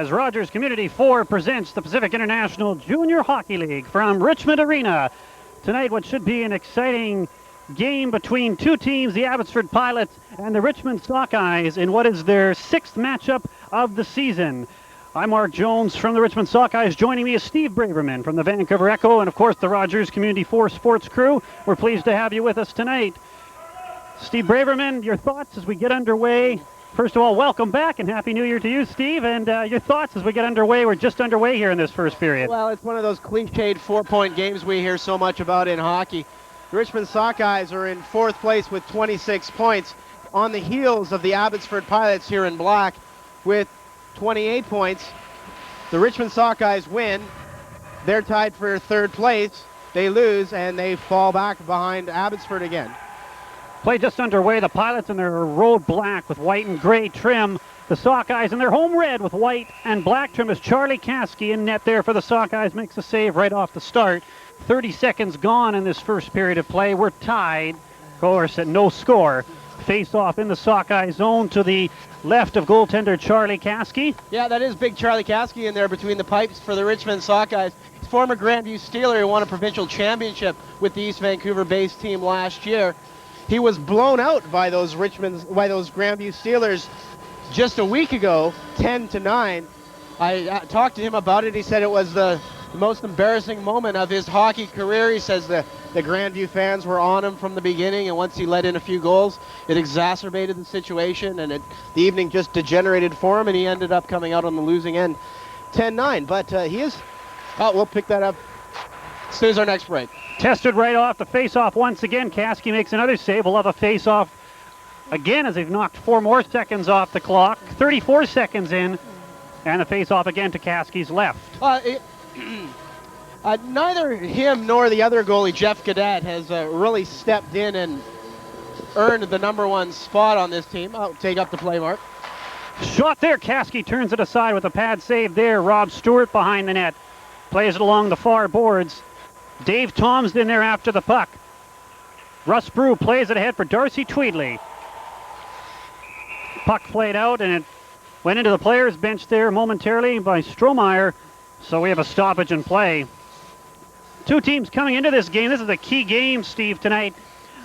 as Rogers Community 4 presents the Pacific International Junior Hockey League from Richmond Arena. Tonight, what should be an exciting game between two teams, the Abbotsford Pilots and the Richmond Sockeyes, in what is their sixth matchup of the season. I'm Mark Jones from the Richmond Sockeyes. Joining me is Steve Braverman from the Vancouver Echo and, of course, the Rogers Community 4 sports crew. We're pleased to have you with us tonight. Steve Braverman, your thoughts as we get underway. First of all, welcome back and Happy New Year to you, Steve. And your thoughts as we get underway. We're just underway here in this first period. Well, it's one of those cliched 4-point games we hear so much about in hockey. The Richmond Sockeyes are in fourth place with 26 points on the heels of the Abbotsford Pilots here in black with 28 points. The Richmond Sockeyes win. They're tied for third place. They lose, and they fall back behind Abbotsford again. Play just underway. The Pilots in their road black with white and gray trim. The Sockeyes in their home red with white and black trim as Charlie Caskey in net there for the Sockeyes makes a save right off the start. 30 seconds gone in this first period of play. We're tied, of course, at no score. Face off in the Sockeye zone to the left of goaltender Charlie Caskey. Yeah, that is big Charlie Caskey in there between the pipes for the Richmond Sockeyes. He's former Grandview Steeler who won a provincial championship with the East Vancouver-based team last year. He was blown out by those Grandview Steelers just a week ago, 10-9. I talked to him about it. He said it was the most embarrassing moment of his hockey career. He says the Grandview fans were on him from the beginning, and once he let in a few goals, it exacerbated the situation, and the evening just degenerated for him, and he ended up coming out on the losing end 10-9. But he is... Oh, we'll pick that up as soon as our next break. Tested right off the face-off once again. Caskey makes another save. We'll have a face-off again as they've knocked 4 more seconds off the clock. 34 seconds in, and the face-off again to Caskey's left. Neither him nor the other goalie, Jeff Cadet, has really stepped in and earned the number one spot on this team. I'll take up the play, Mark. Shot there. Caskey turns it aside with a pad save there. Rob Stewart behind the net. Plays it along the far boards. Dave Tom's in there after the puck. Russ Brew plays it ahead for Darcy Tweedley. Puck played out, and it went into the players' bench there momentarily by Strohmeyer. So we have a stoppage in play. Two teams coming into this game. This is a key game, Steve, tonight.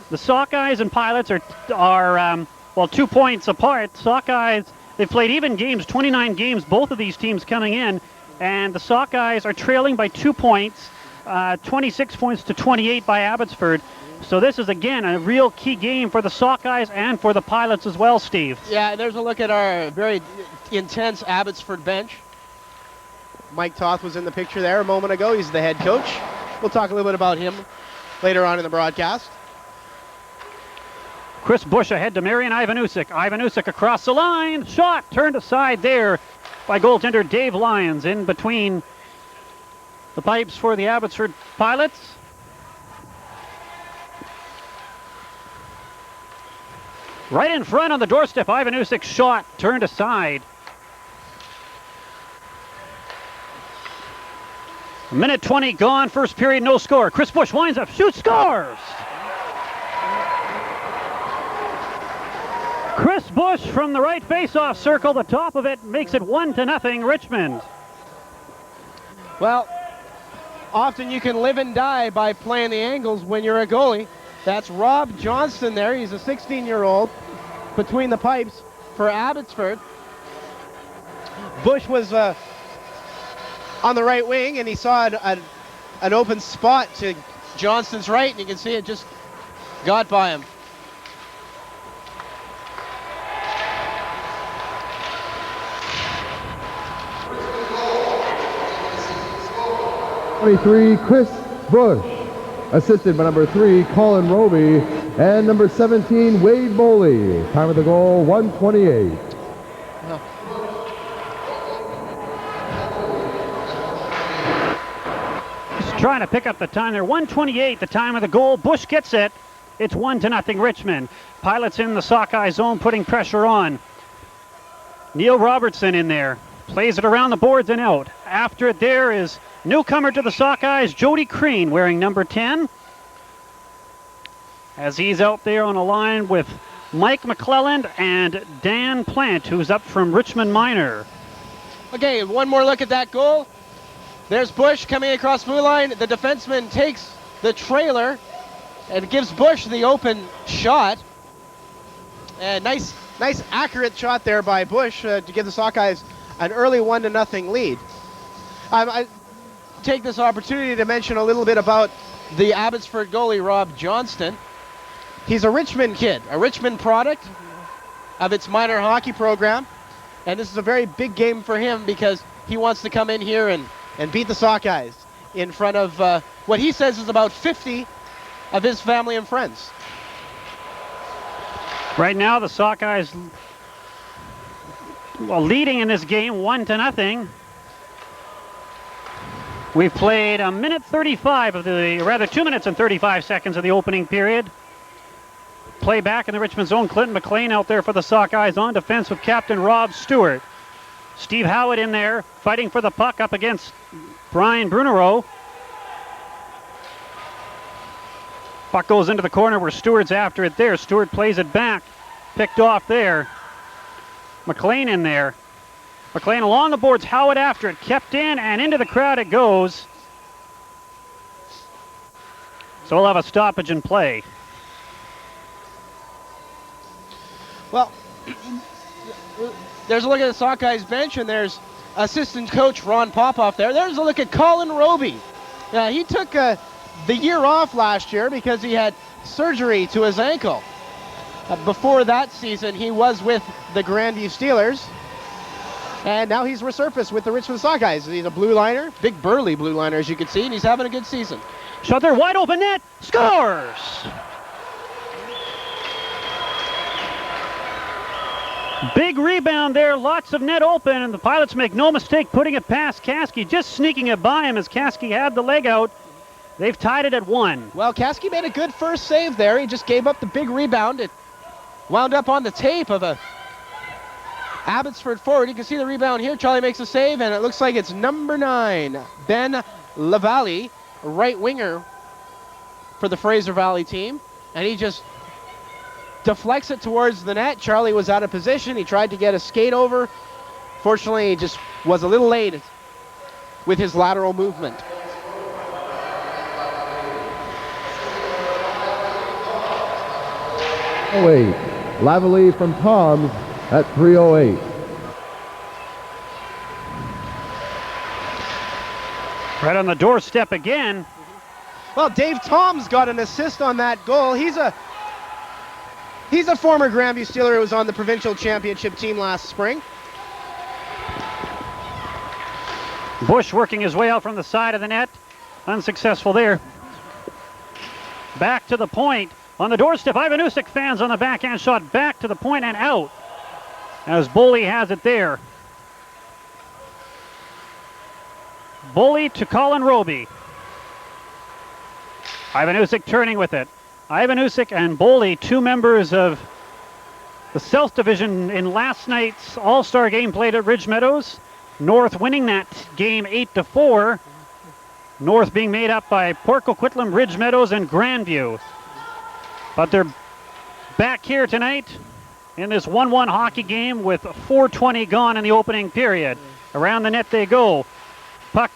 The Sockeyes and Pilots are 2 points apart. Sockeyes, they've played even games, 29 games, both of these teams coming in. And the Sockeyes are trailing by 2 points, 26 points to 28 by Abbotsford. So this is, again, a real key game for the Sockeyes and for the Pilots as well, Steve. Yeah, there's a look at our very intense Abbotsford bench. Mike Toth was in the picture there a moment ago. He's the head coach. We'll talk a little bit about him later on in the broadcast. Chris Bush ahead to Marian Ivanusik. Ivanusik across the line. Shot turned aside there by goaltender Dave Lyons in between the pipes for the Abbotsford Pilots. Right in front on the doorstep, Ivanusik's shot turned aside. A minute 20 gone, first period, no score. Chris Bush winds up, shoots, scores! Chris Bush from the right face-off circle, the top of it, makes it 1-0 Richmond. Well, often you can live and die by playing the angles when you're a goalie. That's Rob Johnston there. He's a 16-year-old between the pipes for Abbotsford. Bush was on the right wing, and he saw an open spot to Johnston's right, and you can see it just got by him. Chris Bush, assisted by number 3, Colin Roby, and number 17, Wade Boley. Time of the goal, 1:28. Just trying to pick up the time there. 1:28, the time of the goal. Bush gets it. It's 1-0 Richmond. Pilots in the Sockeye zone, putting pressure on. Neil Robertson in there. Plays it around the boards and out. After it there is newcomer to the Sockeyes, Jody Crean, wearing number 10. As he's out there on a line with Mike McClelland and Dan Plante, who's up from Richmond Minor. Okay, one more look at that goal. There's Bush coming across blue line. The defenseman takes the trailer and gives Bush the open shot. And nice accurate shot there by Bush to give the Sockeyes an early 1-0 lead. I take this opportunity to mention a little bit about the Abbotsford goalie, Rob Johnston. He's a Richmond kid, a Richmond product of its minor hockey program. And this is a very big game for him because he wants to come in here and beat the Sockeyes in front of what he says is about 50 of his family and friends. Right now, the Sockeyes leading in this game 1-0. We've played 2 minutes and 35 seconds of the opening period. Play back in the Richmond zone. Clinton McLean out there for the Sockeyes on defense with captain Rob Stewart. Steve Howitt in there fighting for the puck up against Brian Brunero. Puck goes into the corner where Stewart's after it there. Stewart plays it back. Picked off there. McLean in there. McLean along the boards. Howitt after it. Kept in and into the crowd it goes. So we'll have a stoppage in play. Well, there's a look at the Sockeyes bench, and there's assistant coach Ron Popoff there. There's a look at Colin Roby. He took the year off last year because he had surgery to his ankle. Before that season, he was with the Grandview Steelers, and now he's resurfaced with the Richmond Sockeyes. He's a blue liner, big burly blue liner, as you can see, and he's having a good season. Shot there, wide open net, scores! Big rebound there, lots of net open, and the Pilots make no mistake putting it past Caskey, just sneaking it by him as Caskey had the leg out. They've tied it at 1. Well, Caskey made a good first save there. He just gave up the big rebound. It wound up on the tape of a Abbotsford forward. You can see the rebound here. Charlie makes a save, and it looks like it's number 9, Ben Lavalle, right winger for the Fraser Valley team, and he just deflects it towards the net. Charlie was out of position. He tried to get a skate over. Fortunately, he just was a little late with his lateral movement. Wait, Lavalle from Tom's at 3:08. Right on the doorstep again. Well, Dave Toms got an assist on that goal. He's a former Grandview Steeler who was on the provincial championship team last spring. Bush working his way out from the side of the net. Unsuccessful there. Back to the point. On the doorstep, Ivan Usyk fans on the backhand shot back to the point and out. As Boley has it there. Boley to Colin Roby. Ivan Usyk turning with it. Ivan Usyk and Boley, 2 members of the South Division in last night's All-Star game played at Ridge Meadows. North winning that game 8-4. North being made up by Port Coquitlam, Ridge Meadows, and Grandview. But they're back here tonight in this 1-1 hockey game with 4:20 gone in the opening period. Around the net they go. Puck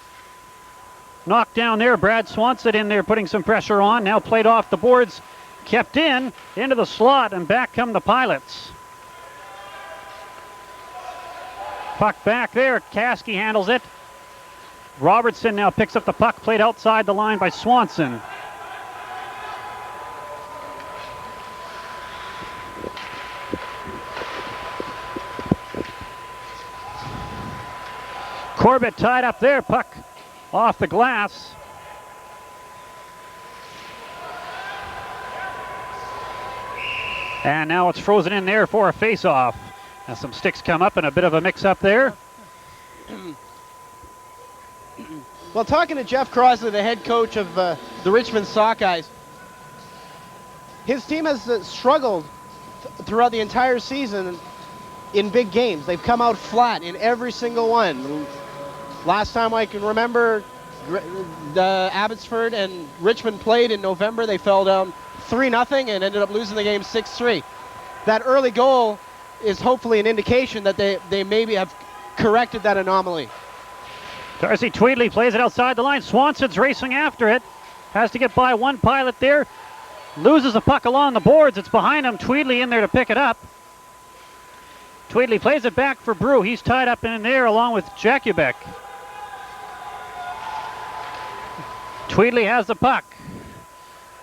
knocked down there. Brad Swanson in there putting some pressure on. Now played off the boards. Kept into the slot, and back come the Pilots. Puck back there. Caskey handles it. Robertson now picks up the puck, played outside the line by Swanson. Corbett tied up there, puck off the glass. And now it's frozen in there for a face-off. As some sticks come up and a bit of a mix-up there. Well, talking to Jeff Crossley, the head coach of the Richmond Sockeyes, his team has struggled throughout the entire season in big games. They've come out flat in every single one. Last time I can remember, the Abbotsford and Richmond played in November. They fell down 3-0 and ended up losing the game 6-3. That early goal is hopefully an indication that they maybe have corrected that anomaly. Darcy Tweedley plays it outside the line. Swanson's racing after it. Has to get by one Pilot there. Loses the puck along the boards. It's behind him. Tweedley in there to pick it up. Tweedley plays it back for Brew. He's tied up in there along with Jakubek. Tweedley has the puck.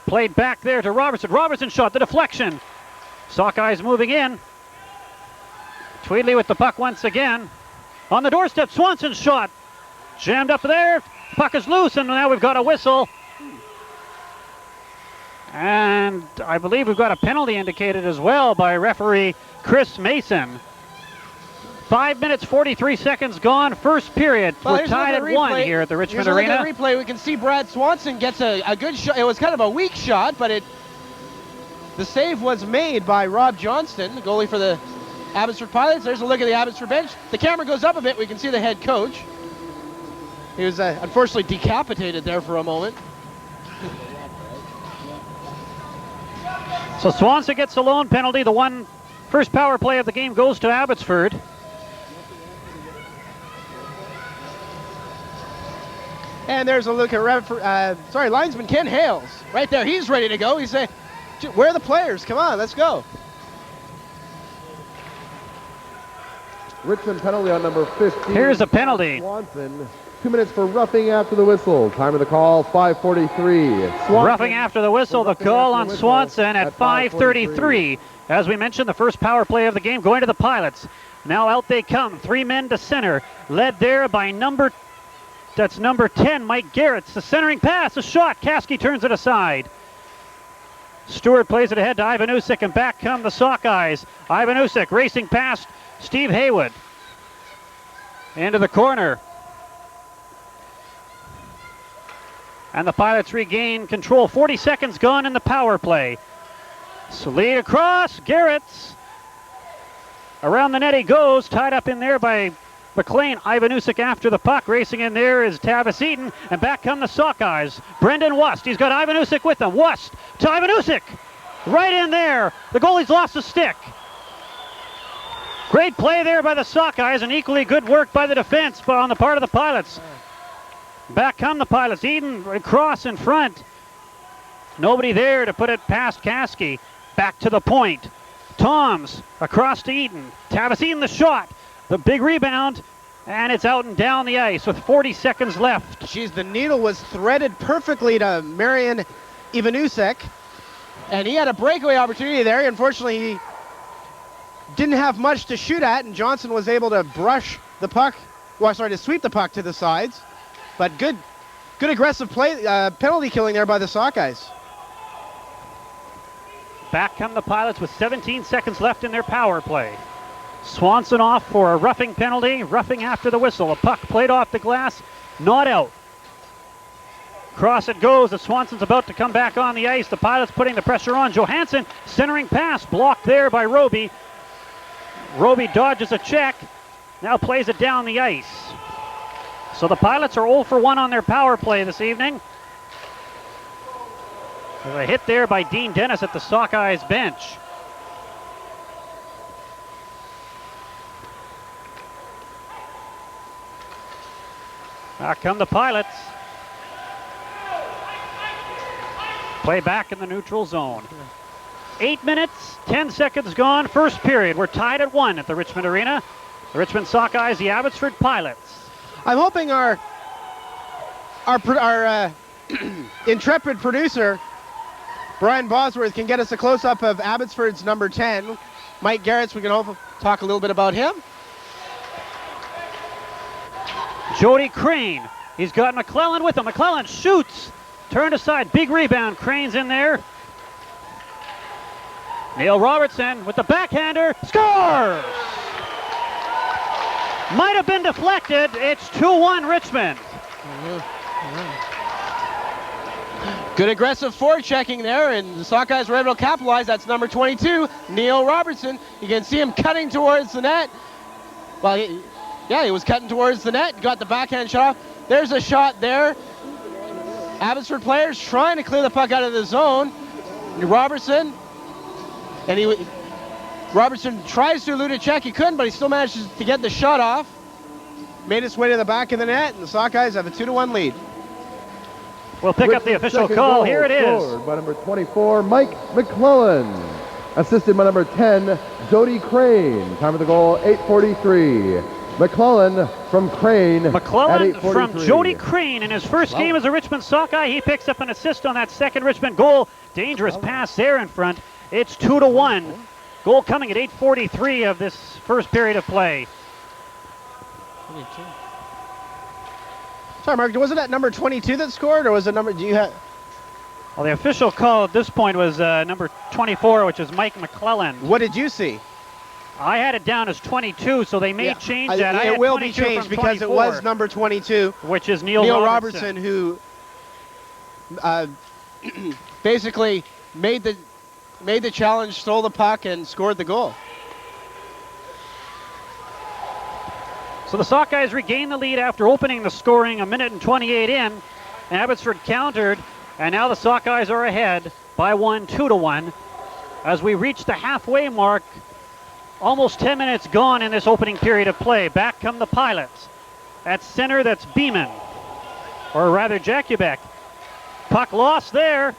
Played back there to Robertson. Robertson shot the deflection. Sockeyes moving in. Tweedley with the puck once again. On the doorstep, Swanson's shot. Jammed up there. Puck is loose, and now we've got a whistle. And I believe we've got a penalty indicated as well by referee Chris Mason. 5 minutes, 43 seconds gone. First period. Well, we're tied at 1 here at the Richmond Arena. Here's a replay. We can see Brad Swanson gets a good shot. It was kind of a weak shot, but the save was made by Rob Johnston, the goalie for the Abbotsford Pilots. There's a look at the Abbotsford bench. The camera goes up a bit. We can see the head coach. He was unfortunately decapitated there for a moment. So Swanson gets a lone penalty. The first power play of the game goes to Abbotsford. And there's a look at linesman Ken Hales. Right there, he's ready to go. He's saying, where are the players? Come on, let's go. Richmond penalty on number 15. Here's a penalty. Swanson. 2 minutes for roughing after the whistle. Time of the call, 5:43. Roughing after the whistle, the call on Swanson at 5:33. As we mentioned, the first power play of the game going to the Pilots. Now out they come, 3 men to center. Led there by number 10, Mike Garrett's. The centering pass, a shot. Kasky turns it aside. Stewart plays it ahead to Ivanusik, and back come the Sockeyes. Ivanusik racing past Steve Haywood. Into the corner. And the Pilots regain control. 40 seconds gone in the power play. So lead across. Garrett's. Around the net he goes. Tied up in there by McLean. Ivanusik after the puck. Racing in there is Tavis Eaton. And back come the Sockeyes. Brendan Wust. He's got Ivanusik with him. Wust to Ivanusik. Right in there. The goalie's lost a stick. Great play there by the Sockeyes, and equally good work by the defense on the part of the Pilots. Back come the Pilots. Eden across in front. Nobody there to put it past Kasky. Back to the point. Toms across to Eden. Tavis Eden the shot. The big rebound, and it's out and down the ice with 40 seconds left. Jeez, the needle was threaded perfectly to Marian Ivanusek, and he had a breakaway opportunity there. Unfortunately, he didn't have much to shoot at, and Johnson was able to brush the puck, to sweep the puck to the sides. But good aggressive play, penalty killing there by the Sockeyes. Back come the Pilots with 17 seconds left in their power play. Swanson off for a roughing penalty, roughing after the whistle. A puck played off the glass, not out. Cross it goes as Swanson's about to come back on the ice. The Pilots putting the pressure on. Johansson centering pass, blocked there by Roby. Roby dodges a check, now plays it down the ice. So the Pilots are 0 for 1 on their power play this evening. There's a hit there by Dean Dennis at the Sockeyes bench. Now come the Pilots. Play back in the neutral zone. 8 minutes, 10 seconds gone. First period. We're tied at 1 at the Richmond Arena. The Richmond Sockeyes, the Abbotsford Pilots. I'm hoping our intrepid producer, Brian Bosworth, can get us a close-up of Abbotsford's number 10, Mike Garrett's. We can talk a little bit about him. Jody Crane. He's got McClelland with him. McClelland shoots. Turned aside. Big rebound. Crane's in there. Neil Robertson with the backhander. Scores! Might have been deflected. It's 2-1 Richmond. Good aggressive forechecking there, and the Sockeyes were able to capitalize. That's number 22, Neil Robertson. You can see him cutting towards the net. Well, he was cutting towards the net. Got the backhand shot off. There's a shot there. Abbotsford players trying to clear the puck out of the zone. Robertson tries to elude a check. He couldn't, but he still manages to get the shot off. made its way to the back of the net, and the Sockeyes have a 2-1 lead. We'll pick up the official call. Here it is. Scored by number 24, Mike McClelland. Assisted by number 10, Jody Crane. Time of the goal, 8:43. McClelland from Crane at McClelland 8:43. from Jody Crane in his first game as a Richmond Sockeye. He picks up an assist on that second Richmond goal. Dangerous pass there in front. It's 2-1. Goal coming at 8:43 of this first period of play. Sorry, Mark, wasn't that number 22 that scored, or was it number, do you have? Well, the official call at this point was number 24, which is Mike McClelland. What did you see? I had it down as 22, so they may change that. It will be changed because it was number 22, which is Neil Robertson, who basically made the challenge, stole the puck, and scored the goal. So the Sockeyes regain the lead after opening the scoring a minute and 28 in. Abbotsford countered, and now the Sockeyes are ahead by 1, 2-1. As we reach the halfway mark, almost 10 minutes gone in this opening period of play. Back come the Pilots. At center, that's Beeman, or rather Jakubek. Puck lost there.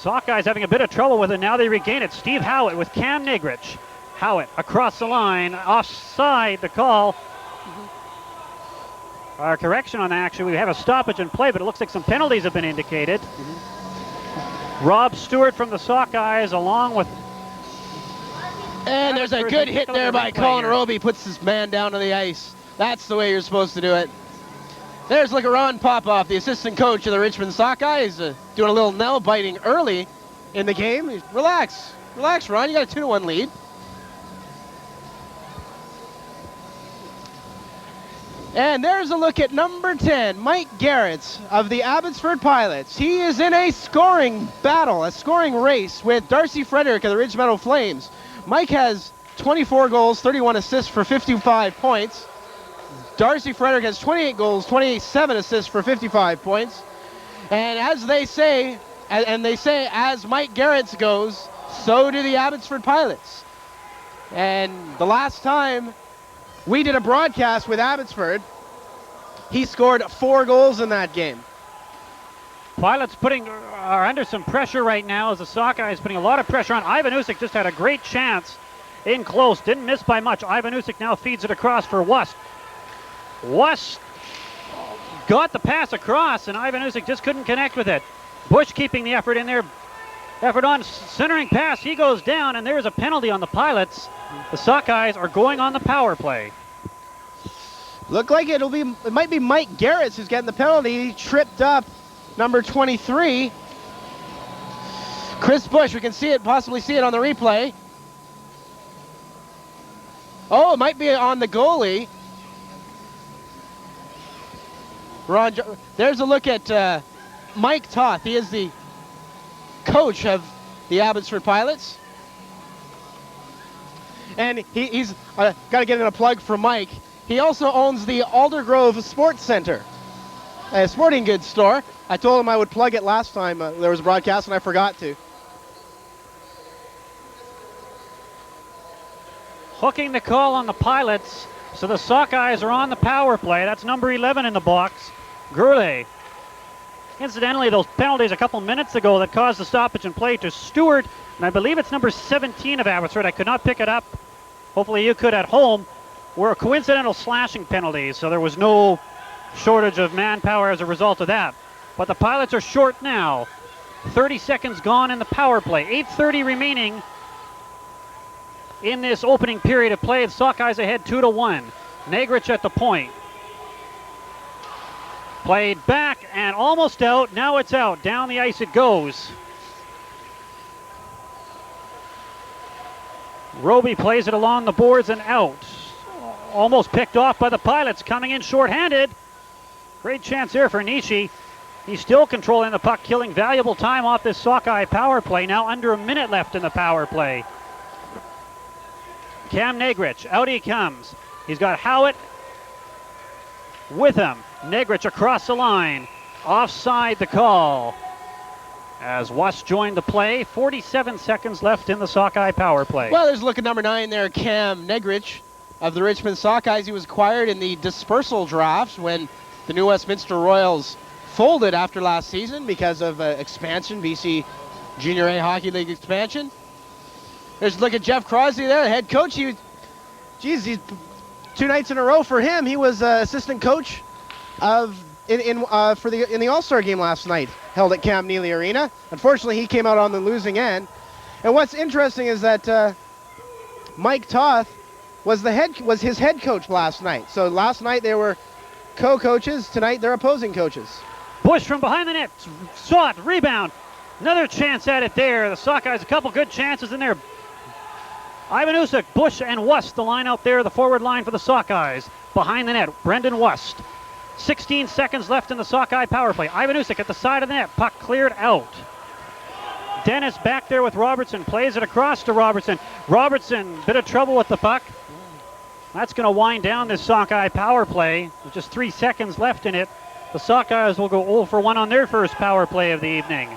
Sockeyes having a bit of trouble with it. Now they regain it. Steve Howitt with Cam Negrich. Howitt across the line, offside the call. Our correction on that, actually, we have a stoppage in play, but it looks like some penalties have been indicated. Rob Stewart from the Sockeyes along with... And there's a good hit there by Colin Roby, puts his man down to the ice. That's the way you're supposed to do it. There's Ron Popoff, the assistant coach of the Richmond Sockeyes, doing a little nail biting early in the game. Relax, Ron, you got a 2-1 lead. And there's a look at number 10, Mike Garrett of the Abbotsford Pilots. He is in a scoring battle, a scoring race with Darcy Frederick of the Ridge Meadow Flames. Mike has 24 goals, 31 assists for 55 points. Darcy Frederick has 28 goals, 27 assists for 55 points. And as they say, as Mike Garrett goes, so do the Abbotsford Pilots. And the last time we did a broadcast with Abbotsford, he scored 4 goals in that game. Pilots are under some pressure right now as the Sockeyes putting a lot of pressure on. Ivan Usyk just had a great chance in close, didn't miss by much. Ivan Usyk now feeds it across for Wust. Wust got the pass across, and Ivan Usyk just couldn't connect with it. Bush keeping the effort in there. Effort on centering pass. He goes down, and there's a penalty on the Pilots. The Sockeyes are going on the power play. Look like it might be Mike Garrett who's getting the penalty. He tripped up number 23. Chris Bush, we can possibly see it on the replay. Oh, it might be on the goalie. There's a look at Mike Toth. He is the coach of the Abbotsford Pilots. And he's got to get in a plug for Mike. He also owns the Aldergrove Sports Center, a sporting goods store. I told him I would plug it last time there was a broadcast, and I forgot to. Hooking the call on the Pilots, so the Sockeyes are on the power play. That's number 11 in the box, Goalie. Incidentally, those penalties a couple minutes ago that caused the stoppage in play to Stewart, and I believe it's number 17 of Abbotsford. I could not pick it up. Hopefully you could at home. Were coincidental slashing penalties, so there was no shortage of manpower as a result of that. But the Pilots are short now. 30 seconds gone in the power play. 8:30 remaining in this opening period of play. The Sockeyes ahead 2-1. Negrich at the point. Played back and almost out. Now it's out. Down the ice it goes. Roby plays it along the boards and out. Almost picked off by the Pilots, coming in shorthanded. Great chance there for Nishi. He's still controlling the puck, killing valuable time off this Sockeye power play. Now under a minute left in the power play. Cam Negrich, out he comes. He's got Howitt with him. Negrich across the line. Offside the call. As Wust joined the play, 47 seconds left in the Sockeye power play. Well, there's a look at number 9 there, Cam Negrich. of the Richmond Sockeyes. He was acquired in the dispersal draft when the New Westminster Royals folded after last season because of expansion, BC Junior A Hockey League expansion. There's a look at Jeff Crossley there, the head coach. He's 2 nights in a row for him. He was assistant coach in the All-Star game last night, held at Cam Neely Arena. Unfortunately, he came out on the losing end. And what's interesting is that Mike Toth was his head coach last night. So last night they were co-coaches. Tonight they're opposing coaches. Bush from behind the net. Shot, rebound. Another chance at it there. The Sockeyes, a couple good chances in there. Ivanusek, Bush, and Wust, the line out there, the forward line for the Sockeyes. Behind the net, Brendan Wust. 16 seconds left in the Sockeye power play. Ivanusek at the side of the net. Puck cleared out. Dennis back there with Robertson. Plays it across to Robertson. Robertson, bit of trouble with the puck. That's going to wind down this Sockeye power play. With just 3 seconds left in it. The Sockeyes will go 0 for 1 on their first power play of the evening.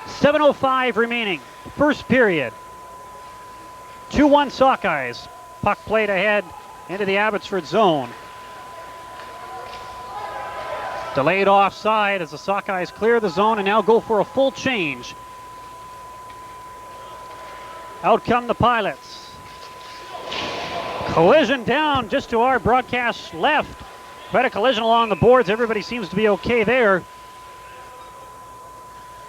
7:05 remaining. First period. 2-1 Sockeyes. Puck played ahead into the Abbotsford zone. Delayed offside as the Sockeyes clear the zone and now go for a full change. Out come the Pilots. Collision down just to our broadcast left. Quite a collision along the boards. Everybody seems to be okay there.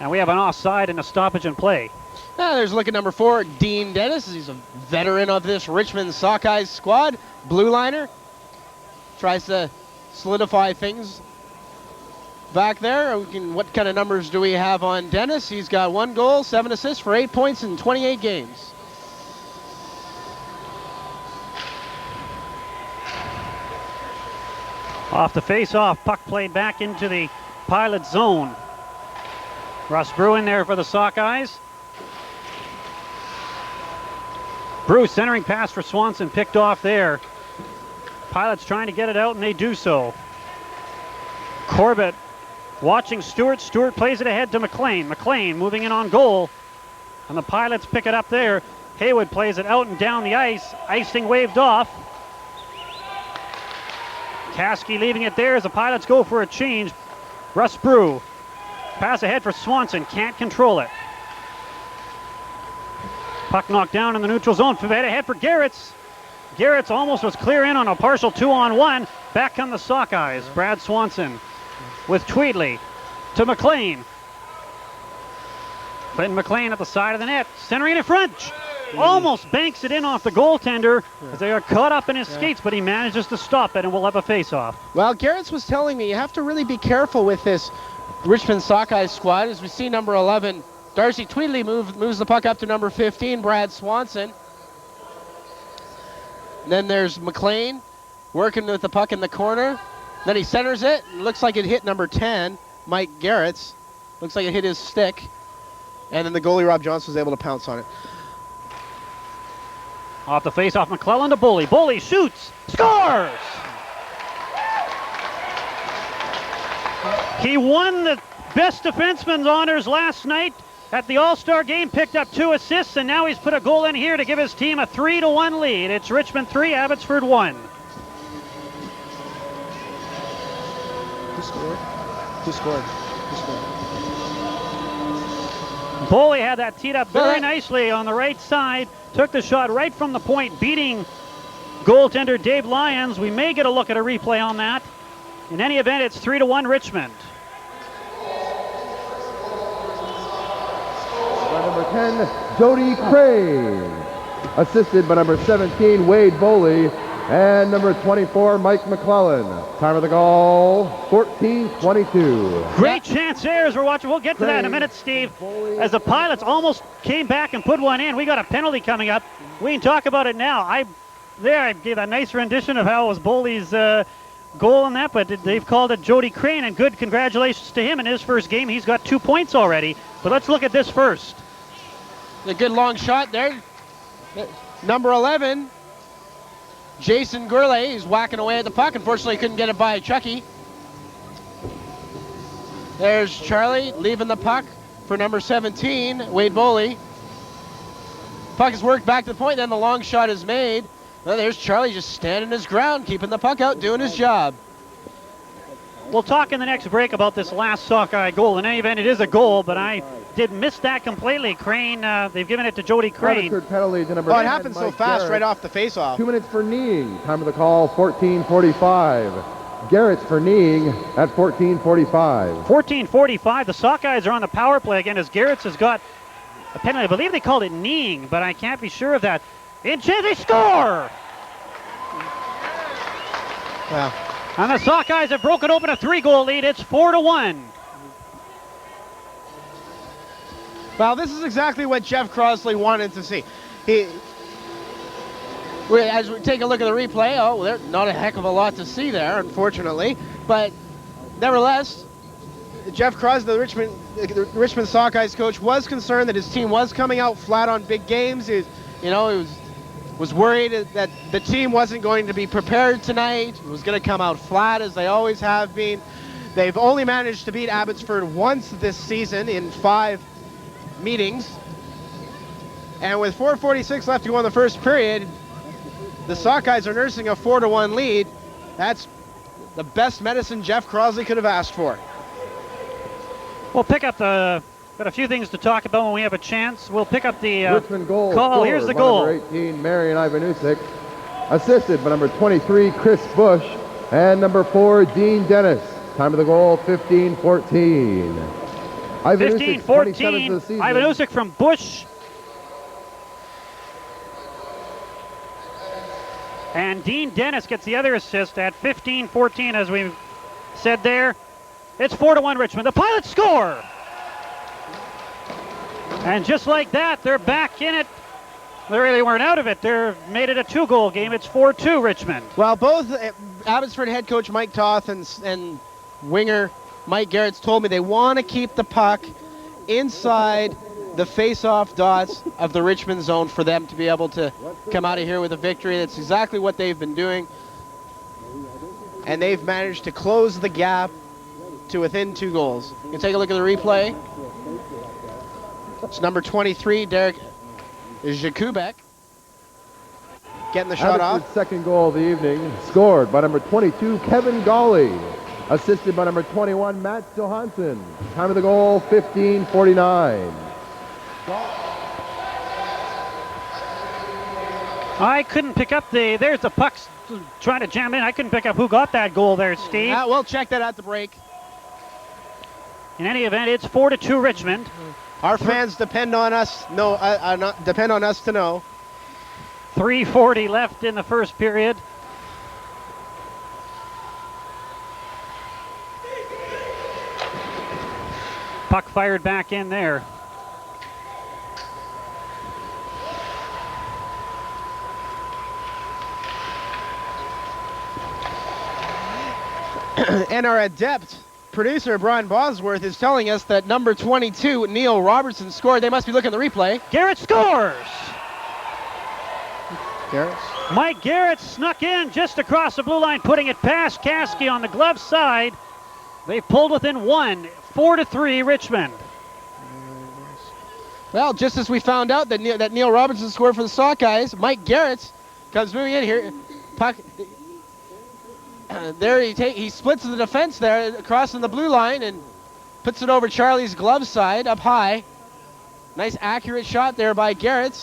And we have an offside and a stoppage in play. There's look at number 4, Dean Dennis. He's a veteran of this Richmond Sockeyes squad. Blue liner. Tries to solidify things back there. What kind of numbers do we have on Dennis? He's got 1 goal, 7 assists for 8 points in 28 games. Off the face-off, puck played back into the Pilot zone. Russ Brew in there for the Sockeyes. Brew centering pass for Swanson, picked off there. Pilots trying to get it out, and they do so. Corbett watching Stewart. Stewart plays it ahead to McClelland. McClelland moving in on goal, and the Pilots pick it up there. Haywood plays it out and down the ice. Icing waved off. Caskey leaving it there as the Pilots go for a change. Russ Brew. Pass ahead for Swanson. Can't control it. Puck knocked down in the neutral zone. Ahead for Garrett's. Garrett's almost was clear in on a partial 2-on-1. Back come the Sockeyes. Brad Swanson with Tweedley to McClelland. Clinton McClelland at the side of the net. Centering in front. Almost banks it in off the goaltender as they are caught up in his skates, but he manages to stop it, and we'll have a face-off. Well, Garrett's was telling me you have to really be careful with this Richmond Sockeyes squad. As we see number 11, Darcy Tweedley moves the puck up to number 15, Brad Swanson. And then there's McClelland working with the puck in the corner. Then he centers it. It looks like it hit number 10, Mike Garrett's. Looks like it hit his stick. And then the goalie, Rob Johnson, was able to pounce on it. Off the face-off, McClelland to Bully. Bully shoots, scores! He won the best defenseman's honors last night at the All-Star game, picked up 2 assists, and now he's put a goal in here to give his team a 3-1 lead. It's Richmond 3, Abbotsford 1. Who scored? Who scored? Who scored? Bully had that teed up very nicely on the right side. Took the shot right from the point, beating goaltender Dave Lyons. We may get a look at a replay on that. In any event, it's 3-1 Richmond. By number 10, Jody Crane. Assisted by number 17, Wade Boley. And number 24, Mike McClelland. Time of the goal, 14:22. Great chance there as we're watching. We'll get to that in a minute, Steve. As the Pilots almost came back and put one in. We got a penalty coming up. We can talk about it now. I gave a nice rendition of how it was Boley's goal in that, but they've called it Jody Crane, and good congratulations to him in his first game. He's got 2 points already. But let's look at this first. A good long shot there. Number 11. Jason Gourlay, he's whacking away at the puck. Unfortunately, he couldn't get it by Chucky. There's Charlie leaving the puck for number 17, Wade Boley. Puck is worked back to the point, then the long shot is made. Well, there's Charlie just standing his ground, keeping the puck out, doing his job. We'll talk in the next break about this last Sockeye goal. In any event, it is a goal, but I did miss that completely. Crane, they've given it to Jody Crane. Abbotsford penalty to number Oh, it 10, happened so Mike fast Garrett. right off the face-off. 2 minutes for kneeing. Time of the call, 14:45. Garrett's for kneeing at 14:45. 14:45. The Sockeyes are on the power play again as Garrett's has got a penalty. I believe they called it kneeing, but I can't be sure of that. And they score! Wow. And the Sockeyes have broken open a 3-goal lead. It's 4-1. Well, this is exactly what Jeff Crossley wanted to see. As we take a look at the replay, there's not a heck of a lot to see there, unfortunately. But nevertheless, Jeff Crossley, the Richmond Sockeyes coach, was concerned that his team was coming out flat on big games. He was worried that the team wasn't going to be prepared tonight. It was going to come out flat as they always have been. They've only managed to beat Abbotsford once this season in 5 meetings. And with 4:46 left to go in the first period, the Sockeyes are nursing a 4-1 lead. That's the best medicine Jeff Crossley could have asked for. We'll pick up got a few things to talk about when we have a chance. We'll pick up the Richmond goal. call. Here's the goal. Number 18, Marion Ivanusik. Assisted by number 23, Chris Bush. And number 4, Dean Dennis. Time of the goal, 15-14. 15-14. Ivanusik from Bush. And Dean Dennis gets the other assist at 15-14, as we said there. It's 4-1 Richmond. The Pilots score! And just like that, they're back in it. They really weren't out of it. They've made it a 2-goal game. It's 4-2 Richmond. Well, both Abbotsford head coach Mike Toth and winger Mike Garrett's told me they want to keep the puck inside the face-off dots of the Richmond zone for them to be able to come out of here with a victory. That's exactly what they've been doing. And they've managed to close the gap to within 2 goals. You can take a look at the replay. It's number 23, Derek Jakubek, getting the shot off. Second goal of the evening, scored by number 22, Kevin Goalie. Assisted by number 21, Matt Johansson. Time of the goal, 15:49. I couldn't pick up there's the puck's trying to jam in. I couldn't pick up who got that goal there, Steve. We'll check that at the break. In any event, it's 4-2 Richmond. Our fans depend on us. Depend on us to know. 3:40 left in the first period. Puck fired back in there. And our adept producer, Brian Bosworth, is telling us that number 22, Neil Robertson, scored. They must be looking at the replay. Garrett scores! Garrett? Mike Garrett snuck in just across the blue line, putting it past Caskey on the glove side. They pulled within 1, 4-3 Richmond. Well, just as we found out that Neil Robertson scored for the Sockeyes, Mike Garrett comes moving in here. Puck, there he splits the defense there, crossing the blue line, and puts it over Charlie's glove side up high. Nice accurate shot there by Garrett,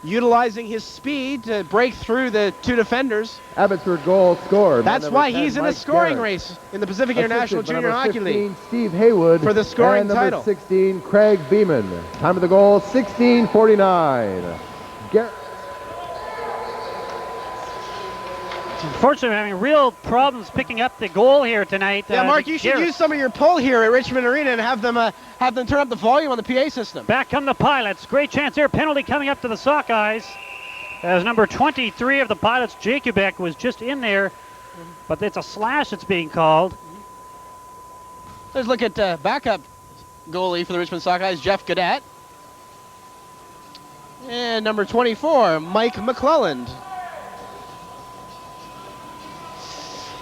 utilizing his speed to break through the 2 defenders. Abbotsford goal scored. That's why 10, he's in Mike a scoring Garrett. race in the Pacific International Junior Hockey 15, League. Steve Haywood for the scoring and number title. 16, Craig Beeman. Time of the goal, 16:49. Garrett. Unfortunately, we're having real problems picking up the goal here tonight. Yeah, Mark, you should use some of your pull here at Richmond Arena and have them turn up the volume on the PA system. Back come the Pilots. Great chance here. Penalty coming up to the Sockeyes. As number 23 of the Pilots, Jakubek, was just in there, but it's a slash that's being called. Let's look at backup goalie for the Richmond Sockeyes, Jeff Gaudette. And number 24, Mike McClelland.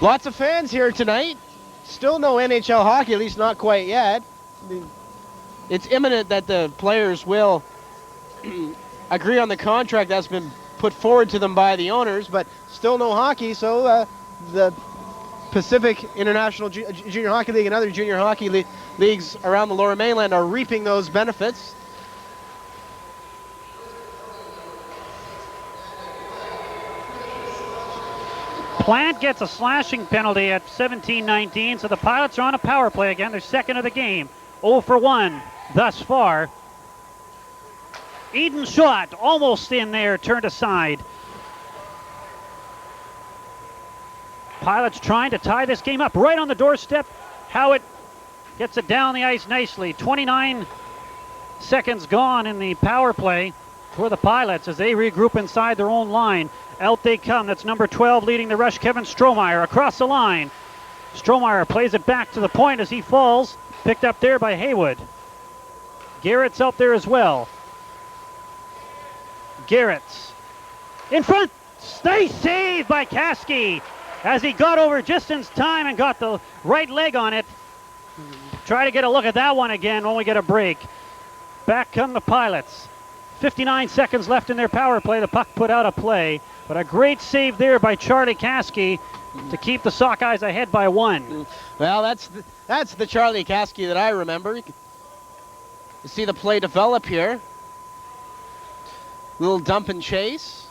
Lots of fans here tonight. Still no NHL hockey, at least not quite yet. It's imminent that the players will agree on the contract that's been put forward to them by the owners, but still no hockey. So the Pacific International Junior Hockey League and other junior hockey leagues around the Lower Mainland are reaping those benefits. Plante gets a slashing penalty at 17-19, so the Pilots are on a power play again. They're second of the game. 0 for 1 thus far. Eden's shot almost in there, turned aside. Pilots trying to tie this game up right on the doorstep. Howitt gets it down the ice nicely. 29 seconds gone in the power play for the Pilots as they regroup inside their own line. Out they come. That's number 12 leading the rush, Kevin Strohmeyer, across the line. Strohmeyer plays it back to the point as he falls. Picked up there by Haywood. Garrett's out there as well. Garrett's in front. Nice save by Caskey as he got over just in time and got the right leg on it. Try to get a look at that one again when we get a break. Back come the Pilots. 59 seconds left in their power play. The puck put out of play, but a great save there by Charlie Caskey to keep the Sockeyes ahead by 1. Well, that's the Charlie Caskey that I remember. You see the play develop here. Little dump and chase.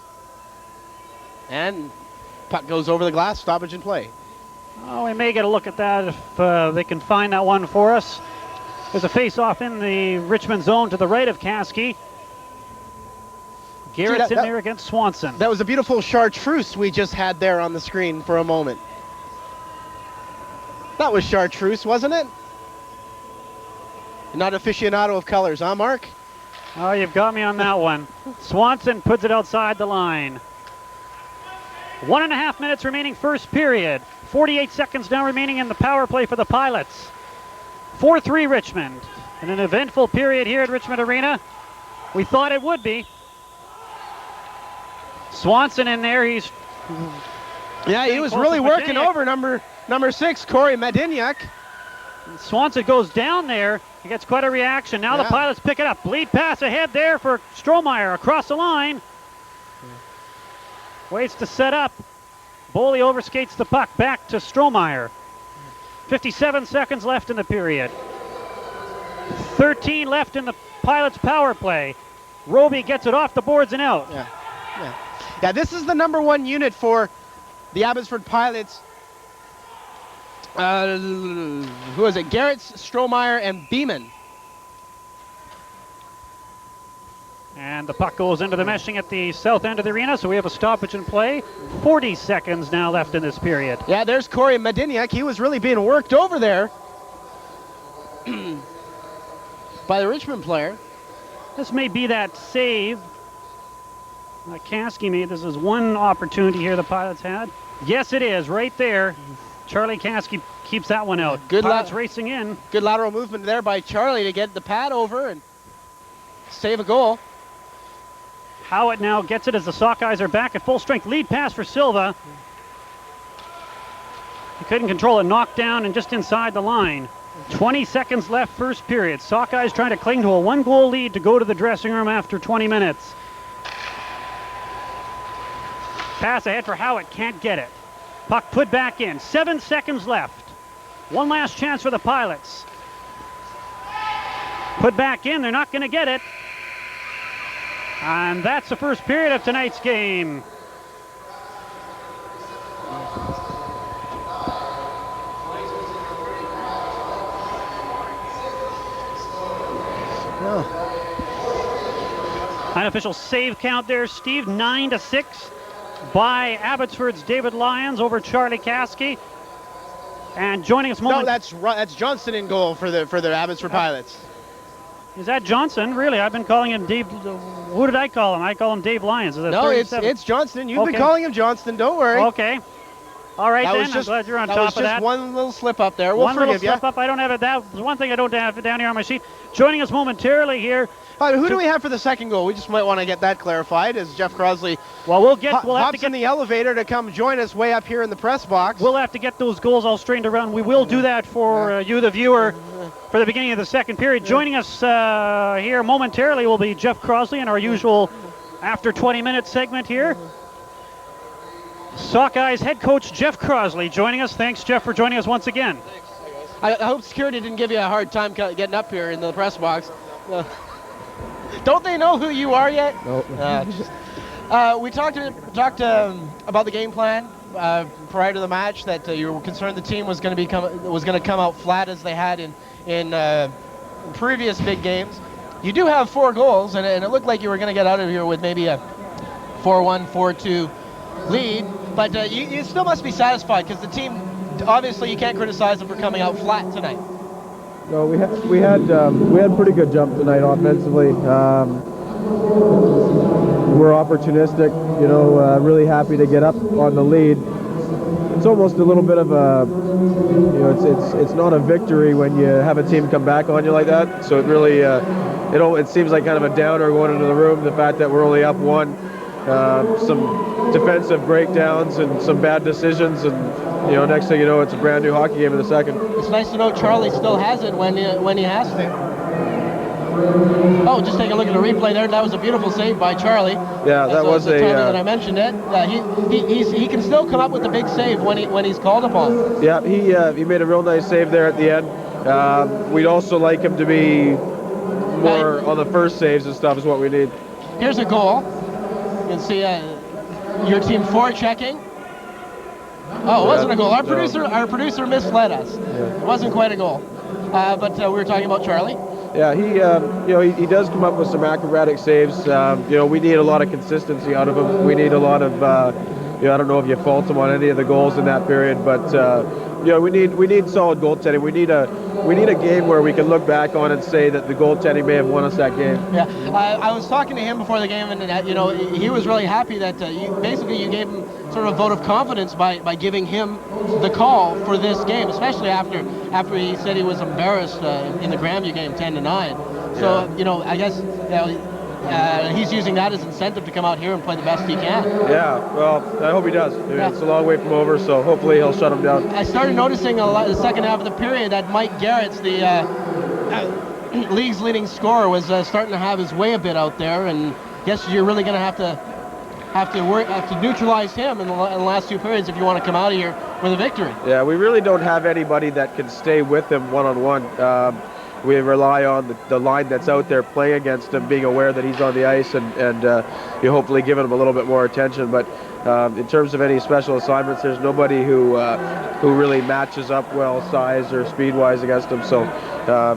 And puck goes over the glass, stoppage and play. Oh, we may get a look at that if they can find that one for us. There's a face-off in the Richmond zone to the right of Caskey. Garrett's in there against Swanson. That was a beautiful chartreuse we just had there on the screen for a moment. That was chartreuse, wasn't it? You're not aficionado of colors, huh, Mark? Oh, you've got me on that one. Swanson puts it outside the line. 1.5 minutes remaining first period. 48 seconds now remaining in the power play for the Pilots. 4-3 Richmond. In an eventful period here at Richmond Arena. We thought it would be. Swanson in there. He was really working over number 6, Corey Medinyak. Swanson goes down there. He gets quite a reaction. Now the Pilots pick it up. Lead pass ahead there for Strohmeyer across the line. Waits to set up. Boley overskates the puck back to Strohmeyer. 57 seconds left in the period. 13 left in the Pilots power play. Roby gets it off the boards and out. Yeah, this is the number 1 unit for the Abbotsford Pilots. Who is it? Garrett, Strohmeyer, and Beeman. And the puck goes into the meshing at the south end of the arena, so we have a stoppage in play. 40 seconds now left in this period. Yeah, there's Corey Medinyak. He was really being worked over there by the Richmond player. This may be that save Caskey made. This is one opportunity here the Pilots had. Yes, it is, right there. Charlie Caskey keeps that one out. Good Pilots racing in. Good lateral movement there by Charlie to get the pad over and save a goal. Howitt now gets it as the Sockeyes are back at full strength. Lead pass for Silva. He couldn't control it. Knocked down and just inside the line. 20 seconds left first period. Sockeyes trying to cling to a 1-goal lead to go to the dressing room after 20 minutes. Pass ahead for Howitt. Can't get it. Puck put back in. 7 seconds left. One last chance for the Pilots. Put back in. They're not going to get it. And that's the first period of tonight's game. Unofficial save count there, Steve. 9-6 by Abbotsford's David Lyons over Charlie Caskey. And joining us No, that's Johnston in goal for the Abbotsford Pilots. Is that Johnson? Really? I've been calling him Dave. Who did I call him? I call him Dave Lyons. Is that no, 37? it's Johnston. You've been calling him Johnston. Don't worry. Okay. All right, that then. I'm glad you're on top of that. That was just one little slip up there. We'll one little forgive slip up. I don't have it. That's one thing I don't have it down here on my sheet. Joining us momentarily here. Who do we have for the second goal? We just might want to get that clarified as Jeff Crossley we'll have to get in the elevator to come join us way up here in the press box. We'll have to get those goals all straightened around. We will do that for you, the viewer, for the beginning of the second period. Joining us here momentarily will be Jeff Crossley and our usual after 20-minute segment here. Sockeyes head coach Jeff Crossley joining us. Thanks, Jeff, for joining us once again. I hope security didn't give you a hard time getting up here in the press box. Don't they know who you are yet? Nope. We talked about the game plan prior to the match, that you were concerned the team was going to come out flat as they had in previous big games. You do have 4 goals, and it looked like you were going to get out of here with maybe a 4-1, 4-2 lead, but you still must be satisfied because the team, obviously you can't criticize them for coming out flat tonight. No, we had a pretty good jump tonight offensively. We're opportunistic, really happy to get up on the lead. It's almost a little bit of a, it's not a victory when you have a team come back on you like that. So it really, it seems like kind of a downer going into the room, the fact that we're only up 1. Some defensive breakdowns and some bad decisions, and next thing you know, it's a brand new hockey game in the second. It's nice to know Charlie still has it when he has to. Oh, just take a look at the replay there. That was a beautiful save by Charlie. Yeah, that was the time that I mentioned it. He can still come up with a big save when he's called upon. Yeah, he made a real nice save there at the end. We'd also like him to be more on the first saves and stuff is what we need. Here's a goal. You can see your team forechecking. Oh, it wasn't a goal. Our producer misled us. Yeah. It wasn't quite a goal. But we were talking about Charlie. Yeah, he does come up with some acrobatic saves. We need a lot of consistency out of him. We need a lot of, I don't know if you fault him on any of the goals in that period, but we need solid goaltending. We need a game where we can look back on and say that the goaltending may have won us that game. Yeah, I was talking to him before the game, and he was really happy that you gave him sort of a vote of confidence by giving him the call for this game, especially after he said he was embarrassed in the Grandview game 10-9. So yeah. I guess he's using that as incentive to come out here and play the best he can. Yeah, well, I hope he does. It's a long way from over, so hopefully he'll shut him down. I started noticing the second half of the period that Mike Garrett's, the league's leading scorer, was starting to have his way a bit out there, and I guess you're really going to have to neutralize him in the last 2 periods if you want to come out of here with a victory. Yeah, we really don't have anybody that can stay with him one-on-one. We rely on the line that's out there playing against him, being aware that he's on the ice, and you hopefully giving him a little bit more attention. But in terms of any special assignments, there's nobody who really matches up well size or speed-wise against him. So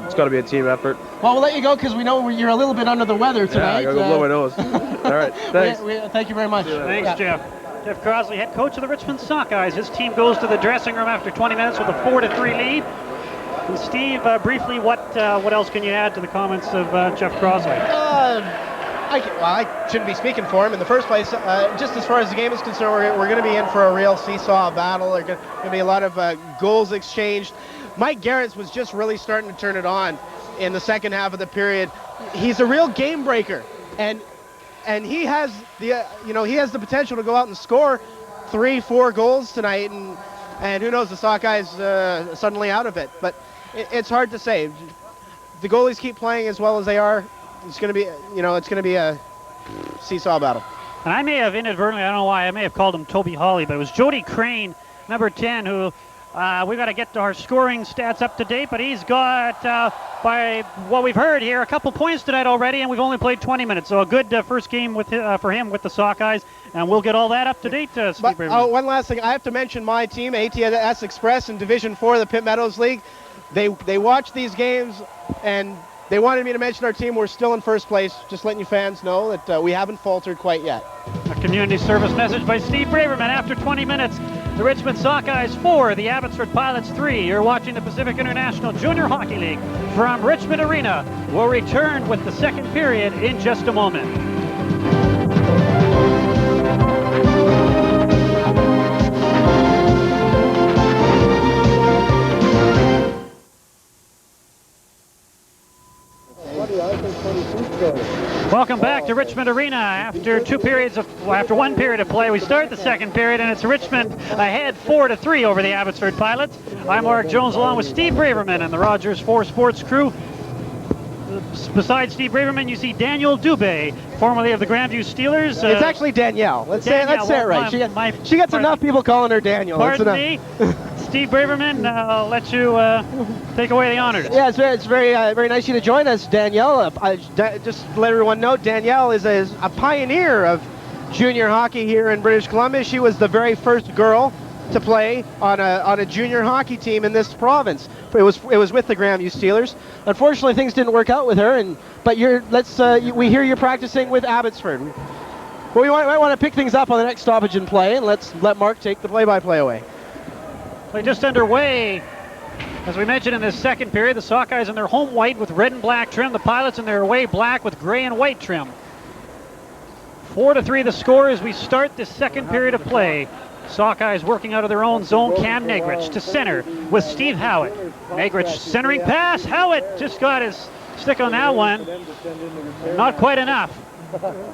it's got to be a team effort. Well, we'll let you go because we know you're a little bit under the weather tonight. Yeah, I got to go blow my nose. All right, thanks. Thank you very much. Thanks, Jeff. Jeff Crossley, head coach of the Richmond Sockeyes. His team goes to the dressing room after 20 minutes with a 4-3 lead. And Steve, briefly, what else can you add to the comments of Jeff Crossley? I shouldn't be speaking for him in the first place. Just as far as the game is concerned, we're going to be in for a real seesaw battle. There's going to be a lot of goals exchanged. Mike Garrett's was just really starting to turn it on in the second half of the period. He's a real game breaker, and he has the potential to go out and score 3-4 goals tonight, and who knows, the Sockeyes suddenly out of it. But it's hard to say. The goalies keep playing as well as they are. It's going to be a seesaw battle. And I may have inadvertently, I don't know why, I may have called him Toby Hawley, but it was Jody Crane, number 10, who we've got to get our scoring stats up to date, but he's got, by what we've heard here, a couple points tonight already, and we've only played 20 minutes. So a good first game for him with the Sockeyes, and we'll get all that up to date, Steve Braverman. One last thing. I have to mention my team, ATS Express in Division 4 of the Pitt Meadows League. They watch these games, and they wanted me to mention our team. We're still in first place. Just letting you fans know that we haven't faltered quite yet. A community service message by Steve Braverman. After 20 minutes, the Richmond Sockeyes 4, the Abbotsford Pilots 3. You're watching the Pacific International Junior Hockey League from Richmond Arena. We'll return with the second period in just a moment. Welcome back to Richmond Arena. After one period of play, we start the second period, and it's Richmond ahead 4-3 over the Abbotsford Pilots. I'm Mark Jones along with Steve Braverman and the Rogers 4 Sports crew. besides Steve Braverman, you see Danielle Dubé, formerly of the Grandview Steelers. It's actually Danielle. Let's say it right. She gets enough people calling her Danielle. Pardon me, Steve Braverman. I'll let you take away the honors. Yeah, it's very nice of you to join us, Danielle. Just to let everyone know, Danielle is a pioneer of junior hockey here in British Columbia. She was the very first girl to play on a junior hockey team in this province. It was with the Grandview Steelers. Unfortunately, things didn't work out with her. But we hear you're practicing with Abbotsford. Well, we might want to pick things up on the next stoppage and play, and let's let Mark take the play-by-play away. Play just underway. As we mentioned in this second period, the Sockeyes in their home white with red and black trim. The Pilots in their away black with gray and white trim. 4-3 the score as we start this second period of play. Sockeyes working out of their own zone. Cam Negrich to center with Steve Howitt. Negrich centering pass. Howitt just got his stick on that one. Not quite enough.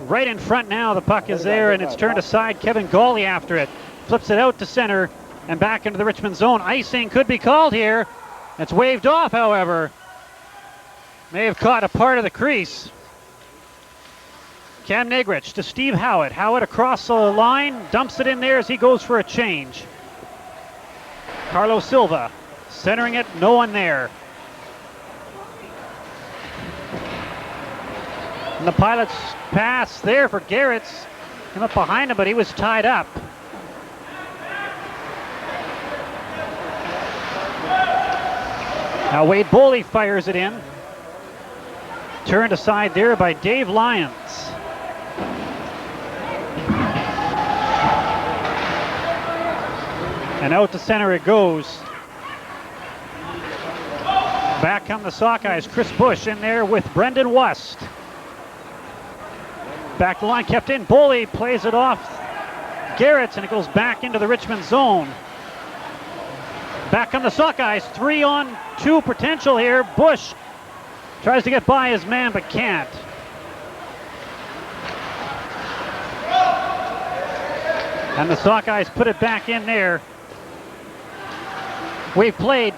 Right in front now, the puck is there, and it's turned aside. Kevin Goalie after it. Flips it out to center and back into the Richmond zone. Icing could be called here. It's waved off, however. May have caught a part of the crease. Cam Negrich to Steve Howitt. Howitt across the line, dumps it in there as he goes for a change. Carlos Silva centering it, no one there. And the Pilots pass there for Garrett's. Came up behind him, but he was tied up. Now Wade Boley fires it in. Turned aside there by Dave Lyons. And out to center it goes. Back come the Sockeyes. Chris Bush in there with Brendan Wust. Back the line kept in. Boley plays it off Garrett, and it goes back into the Richmond zone. Back come the Sockeyes. 3-on-2 potential here. Bush tries to get by his man but can't. And the Sockeyes put it back in there. We've played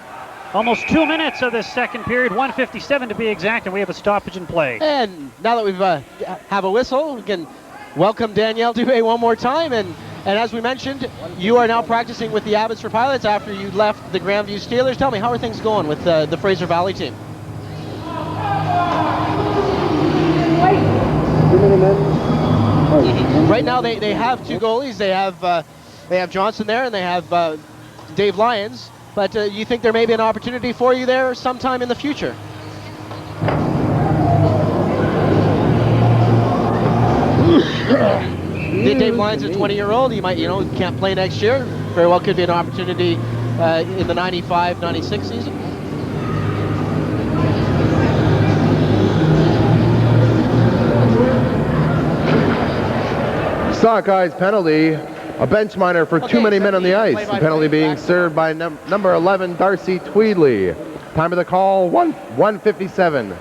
almost 2 minutes of this second period, 1:57 to be exact, and we have a stoppage in play. And now that we've have a whistle, we can welcome Danielle Dubé one more time. And as we mentioned, you are now practicing with the Abbotsford Pilots after you left the Grandview Steelers. Tell me, how are things going with the Fraser Valley team? Right now they have two goalies. They have Johnson there, and they have Dave Lyons. But you think there may be an opportunity for you there sometime in the future? Dave Lyons is a 20-year-old. He might, can't play next year. Very well could be an opportunity in the 95-96 season. Sockeyes penalty. A bench minor for too many men on the ice. The penalty being served by number 11, Darcy Tweedley. Time of the call, 1:57.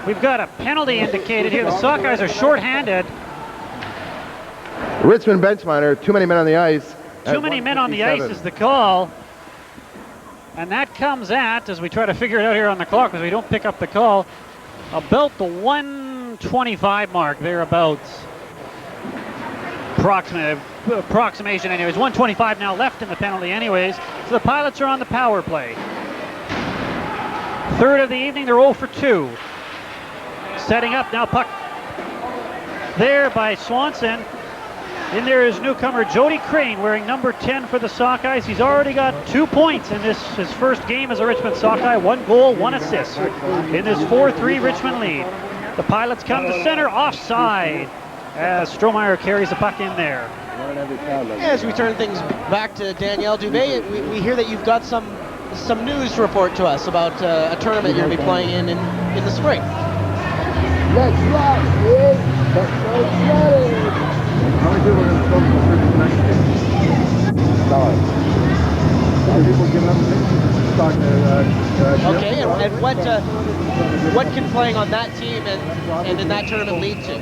We've got a penalty indicated here. The Sockeyes are shorthanded. Richmond bench minor, too many men on the ice. Too many men on the ice is the call. And that comes at, as we try to figure it out here on the clock, because we don't pick up the call, about the 1:25 mark, thereabouts. Approximation anyways. 1:25 now left in the penalty anyways. So the Pilots are on the power play. Third of the evening, they're 0 for 2. Setting up now, puck there by Swanson. In there is newcomer Jody Crane wearing number 10 for the Sockeyes. He's already got 2 points in his first game as a Richmond Sockeye. 1 goal, 1 assist in this 4-3 Richmond lead. The Pilots come to center, offside, as Strohmeyer carries the puck in there. As we turn things back to Danielle Dubé, we hear that you've got some news to report to us about a tournament you're going to be playing in the spring. Let's rock, kid. That's so exciting. How many people are going to go to the next game? Sorry. Some people give up. Okay, and what can playing on that team and in that tournament lead to?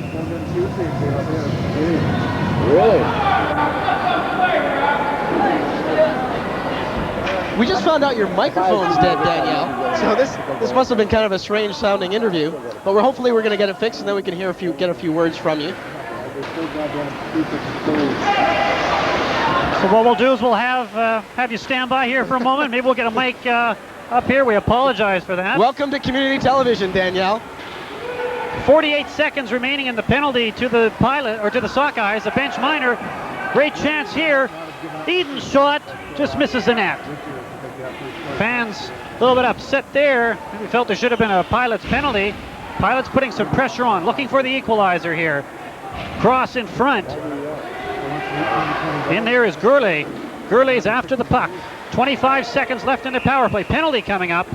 Really? We just found out your microphone's dead, Danielle. So this must have been kind of a strange sounding interview, but hopefully we're going to get it fixed, and then we can get a few words from you. So what we'll do is we'll have you stand by here for a moment. Maybe we'll get a mic up here. We apologize for that. Welcome to community television, Danielle. 48 seconds remaining in the penalty to the Sockeyes. A bench minor. Great chance here. Eden's shot just misses the net. Fans a little bit upset there. Maybe felt there should have been a Pilots penalty. Pilots putting some pressure on, looking for the equalizer here. Cross in front. In there is Goalie. Goalie's after the puck. 25 seconds left in the power play. Penalty coming up.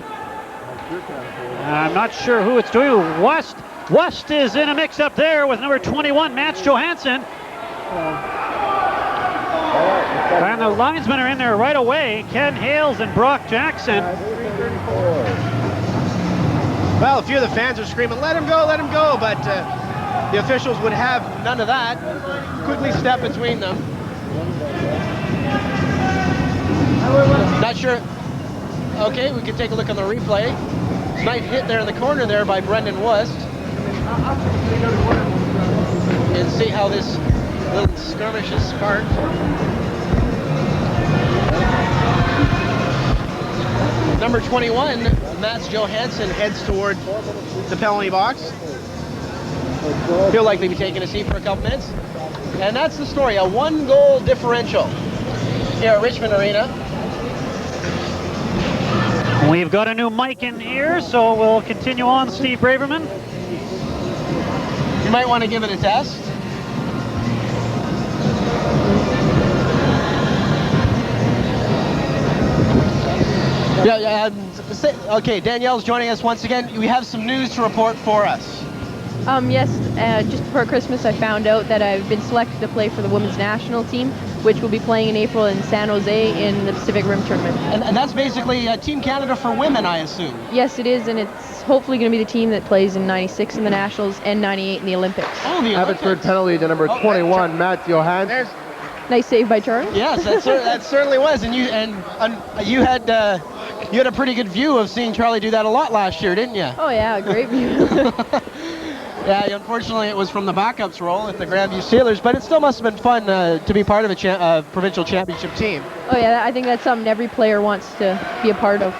I'm not sure who it's to. West is in a mix up there with number 21, Mats Johansson. And the linesmen are in there right away. Ken Hales and Brock Jackson. Well, a few of the fans are screaming, let him go, but the officials would have none of that. Quickly step between them. Not sure. Okay, we can take a look on the replay. Nice hit there in the corner there by Brendan Wust. And see how this little skirmish is sparked. Number 21, Mats Johansson, heads toward the penalty box. He'll likely be taking a seat for a couple minutes. And that's the story, a 1-goal differential here at Richmond Arena. We've got a new mic in here, so we'll continue on, Steve Braverman. You might want to give it a test. Okay, Danielle's joining us once again. We have some news to report for us. Yes, just before Christmas I found out that I've been selected to play for the women's national team, which will be playing in April in San Jose in the Pacific Rim Tournament. And that's basically Team Canada for women, I assume? Yes, it is, and it's hopefully going to be the team that plays in 96 in the Nationals and 98 in the Olympics. Oh, the Olympics. Abbotsford penalty to number 21, Mats Johansson. Nice save by Charlie. Yes, that certainly was, and you had a pretty good view of seeing Charlie do that a lot last year, didn't you? Oh yeah, great view. Yeah, unfortunately it was from the backups role at the Grandview Steelers, but it still must have been fun to be part of a provincial championship team. Oh yeah, I think that's something every player wants to be a part of.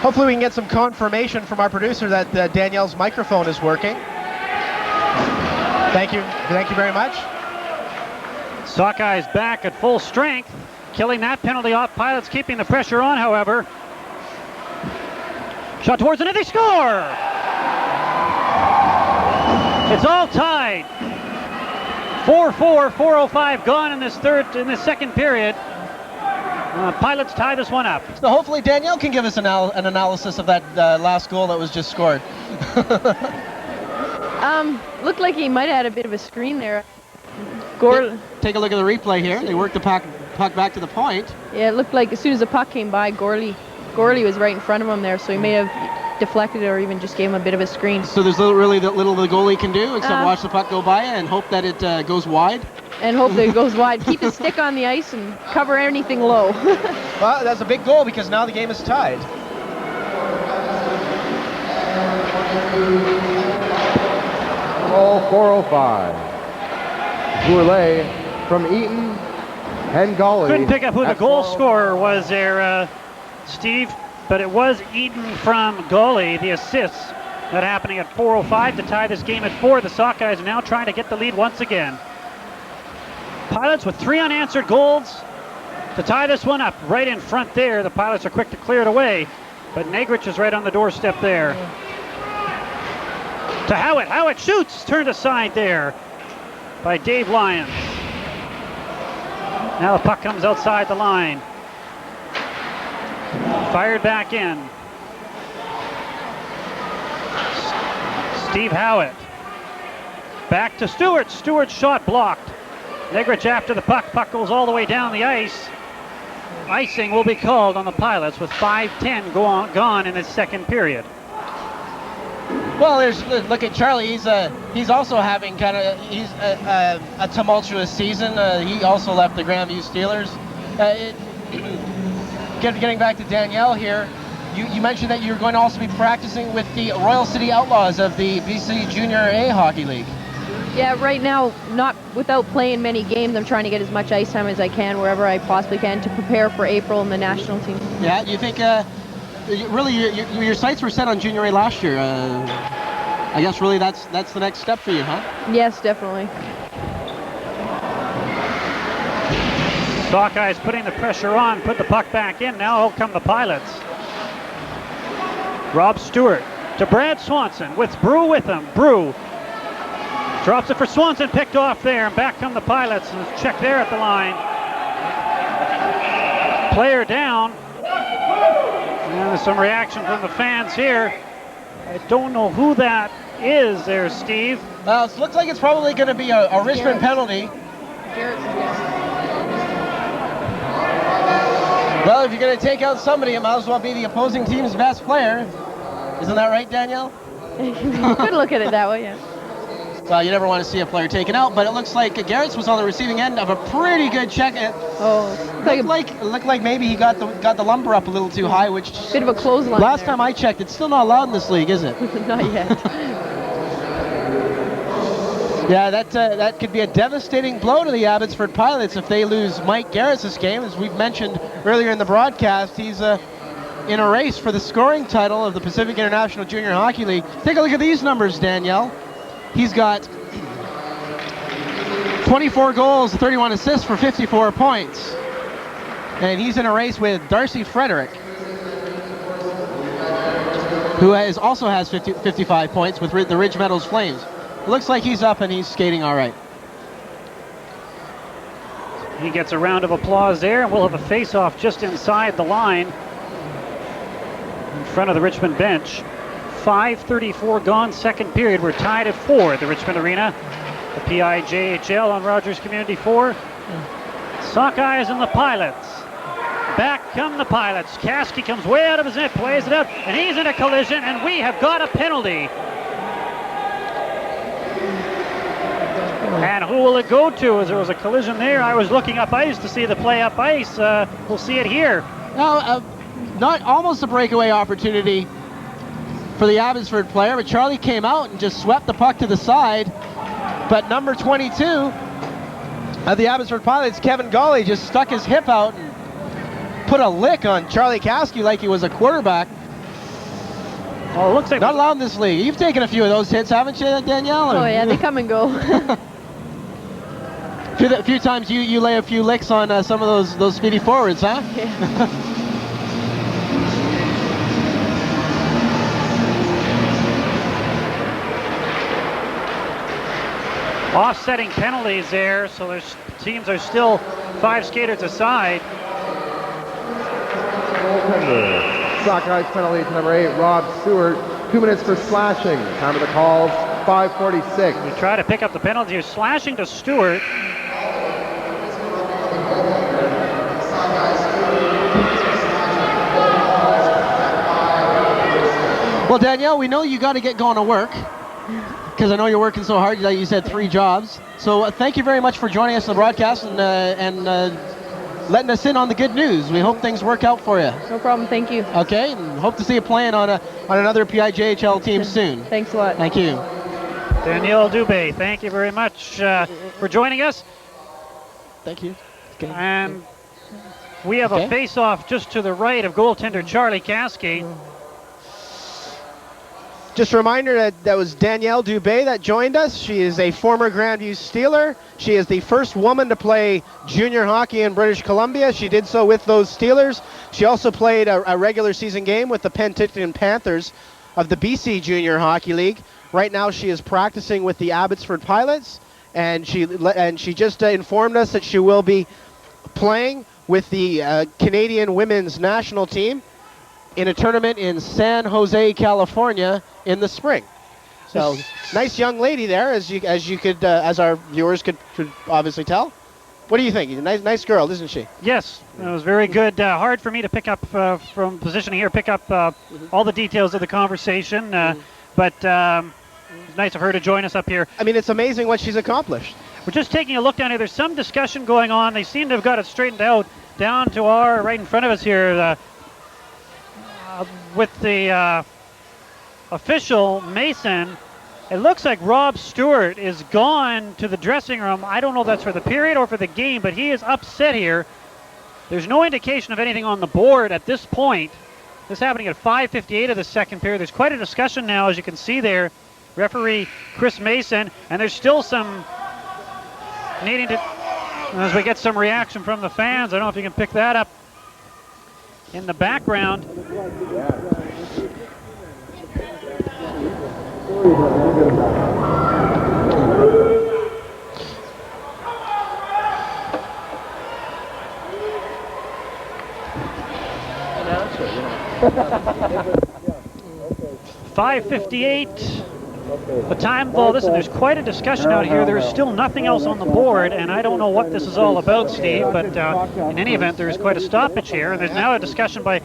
Hopefully we can get some confirmation from our producer that Danielle's microphone is working. Thank you very much. Sockeyes back at full strength, killing that penalty off. Pilots keeping the pressure on, however. Shot towards the net, they score! It's all tied. 4-4, 4:05 gone in this second period. Pilots tie this one up. So hopefully Danielle can give us an analysis of that last goal that was just scored. Looked like he might have had a bit of a screen there. Take a look at the replay here. They worked the puck back to the point. Yeah, it looked like as soon as the puck came by, Goalie was right in front of him there, so he may have deflected it or even just gave him a bit of a screen. So there's little the goalie can do except watch the puck go by and hope that it goes wide. And hope that it goes wide. Keep his stick on the ice and cover anything low. Well, that's a big goal because now the game is tied. Goal 405. Gourlay from Eaton and Goalie. Couldn't pick up who the goal scorer was there, Steve, but it was Eaton from Goalie, the assists that happening at 4:05 to tie this game at 4. The Sockeyes are now trying to get the lead once again. Pilots with 3 unanswered goals to tie this one up right in front there. The Pilots are quick to clear it away, but Negrich is right on the doorstep there. To Howitt. Howitt shoots, turned aside there by Dave Lyons. Now the puck comes outside the line. Fired back in. Steve Howitt. Back to Stewart. Stewart's shot blocked. Negrich after the puck. Puck goes all the way down the ice. Icing will be called on the Pilots with 5:10 gone in the second period. Well, look at Charlie. He's also having a tumultuous season. He also left the Grandview Steelers. Getting back to Danielle here, you mentioned that you're going to also be practicing with the Royal City Outlaws of the BC Junior A Hockey League. Yeah, right now, not without playing many games, I'm trying to get as much ice time as I can wherever I possibly can to prepare for April and the national team. Yeah, do you think really your sights were set on Junior A last year? I guess really that's the next step for you, huh? Yes, definitely. Sockeyes putting the pressure on, put the puck back in. Now out come the Pilots. Rob Stewart to Brad Swanson with Brew with him. Brew drops it for Swanson, picked off there, and back come the Pilots. And check there at the line. Player down. And there's some reaction from the fans here. I don't know who that is there, Steve. It looks like it's probably going to be a Richmond penalty. Well, if you're going to take out somebody, it might as well be the opposing team's best player. Isn't that right, Danielle? You could look at it that way, yeah. Well, you never want to see a player taken out, but it looks like Garrett's was on the receiving end of a pretty good check. It looked like maybe he got the lumber up a little too high, which bit of a clothesline. Last time I checked, it's still not allowed in this league, is it? Not yet. Yeah, that could be a devastating blow to the Abbotsford Pilots if they lose Mike Garrett's this game. As we've mentioned earlier in the broadcast, he's in a race for the scoring title of the Pacific International Junior Hockey League. Take a look at these numbers, Danielle. He's got 24 goals, 31 assists for 54 points. And he's in a race with Darcy Frederick, who also has 55 points with the Ridge Meadows Flames. It looks like he's up and he's skating all right. He gets a round of applause there, and we'll have a face-off just inside the line in front of the Richmond bench. 5:34 gone, second period. We're tied at 4 at the Richmond Arena. The PIJHL on Rogers Community 4. Sockeyes and the Pilots. Back come the Pilots. Caskey comes way out of his net, plays it out, and he's in a collision, and we have got a penalty. And who will it go to? As there was a collision there, I was looking up ice to see the play up ice. We'll see it here. Now, not almost a breakaway opportunity for the Abbotsford player, but Charlie came out and just swept the puck to the side. But number 22 of the Abbotsford Pilots, Kevin Goalie, just stuck his hip out and put a lick on Charlie Caskey like he was a quarterback. Well, it looks like not allowed in this league. You've taken a few of those hits, haven't you, Danielle? Oh yeah, they come and go. A few times you lay a few licks on some of those speedy forwards, huh? Yeah. Offsetting penalties there, so there's teams are still 5 skaters aside. Sockeyes penalty to number 8, Rob Stewart. 2 minutes for slashing. Time of the calls, 5:46. We try to pick up the penalty here. Slashing to Stewart. Well, Danielle, we know you got to get going to work, because I know you're working so hard. You said 3 jobs. So thank you very much for joining us on the broadcast and letting us in on the good news. We hope things work out for you. No problem, thank you. Okay, and hope to see you playing on another PIJHL team soon. Thanks a lot. Thank you. Danielle Dubé, thank you very much for joining us. Thank you. Okay. And we have a face-off just to the right of goaltender Charlie Caskey. Just a reminder that was Danielle Dubé that joined us. She is a former Grandview Steeler. She is the first woman to play junior hockey in British Columbia. She did so with those Steelers. She also played a regular season game with the Penalties Panthers of the BC Junior Hockey League. Right now she is practicing with the Abbotsford Pilots, and she just informed us that she will be playing with the Canadian women's national team in a tournament in San Jose, California in the spring. So nice young lady there, as our viewers could obviously tell. What do you think? Nice girl, isn't she? Yes, it was very good. Hard for me to pick up from positioning here, pick up all the details of the conversation. but it's nice of her to join us up here. I mean, it's amazing what she's accomplished. We're just taking a look down here. There's some discussion going on. They seem to have got it straightened out down to our right in front of us here with the official, Mason. It looks like Rob Stewart is gone to the dressing room. I don't know if that's for the period or for the game, but he is upset here. There's no indication of anything on the board at this point. This is happening at 5:58 of the second period. There's quite a discussion now, as you can see there. Referee Chris Mason, and there's still some needing to, as we get some reaction from the fans. I don't know if you can pick that up in the background. $5:58. The time of all this, and there's quite a discussion out here. There's still nothing else on the board, and I don't know what this is all about, Steve, but in any event, there is quite a stoppage here. And there's now a discussion by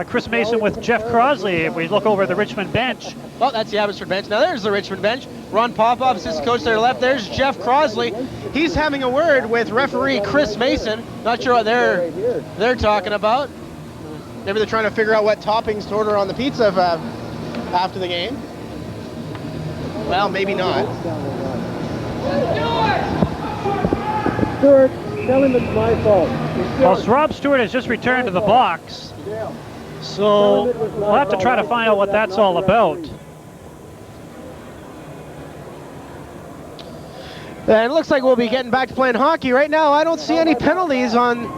Chris Mason with Jeff Crossley. If we look over at the Richmond bench. Well, that's the Abbotsford bench. Now there's the Richmond bench. Ron Popoff, assistant coach to their left. There's Jeff Crossley. He's having a word with referee Chris Mason. Not sure what they're talking about. Maybe they're trying to figure out what toppings to order on the pizza after the game. Well, maybe not. Stewart, tell him it's my fault. Well, Rob Stewart has just returned to the box, so we'll have to try to find out what that's all about. And it looks like we'll be getting back to playing hockey right now. I don't see any penalties on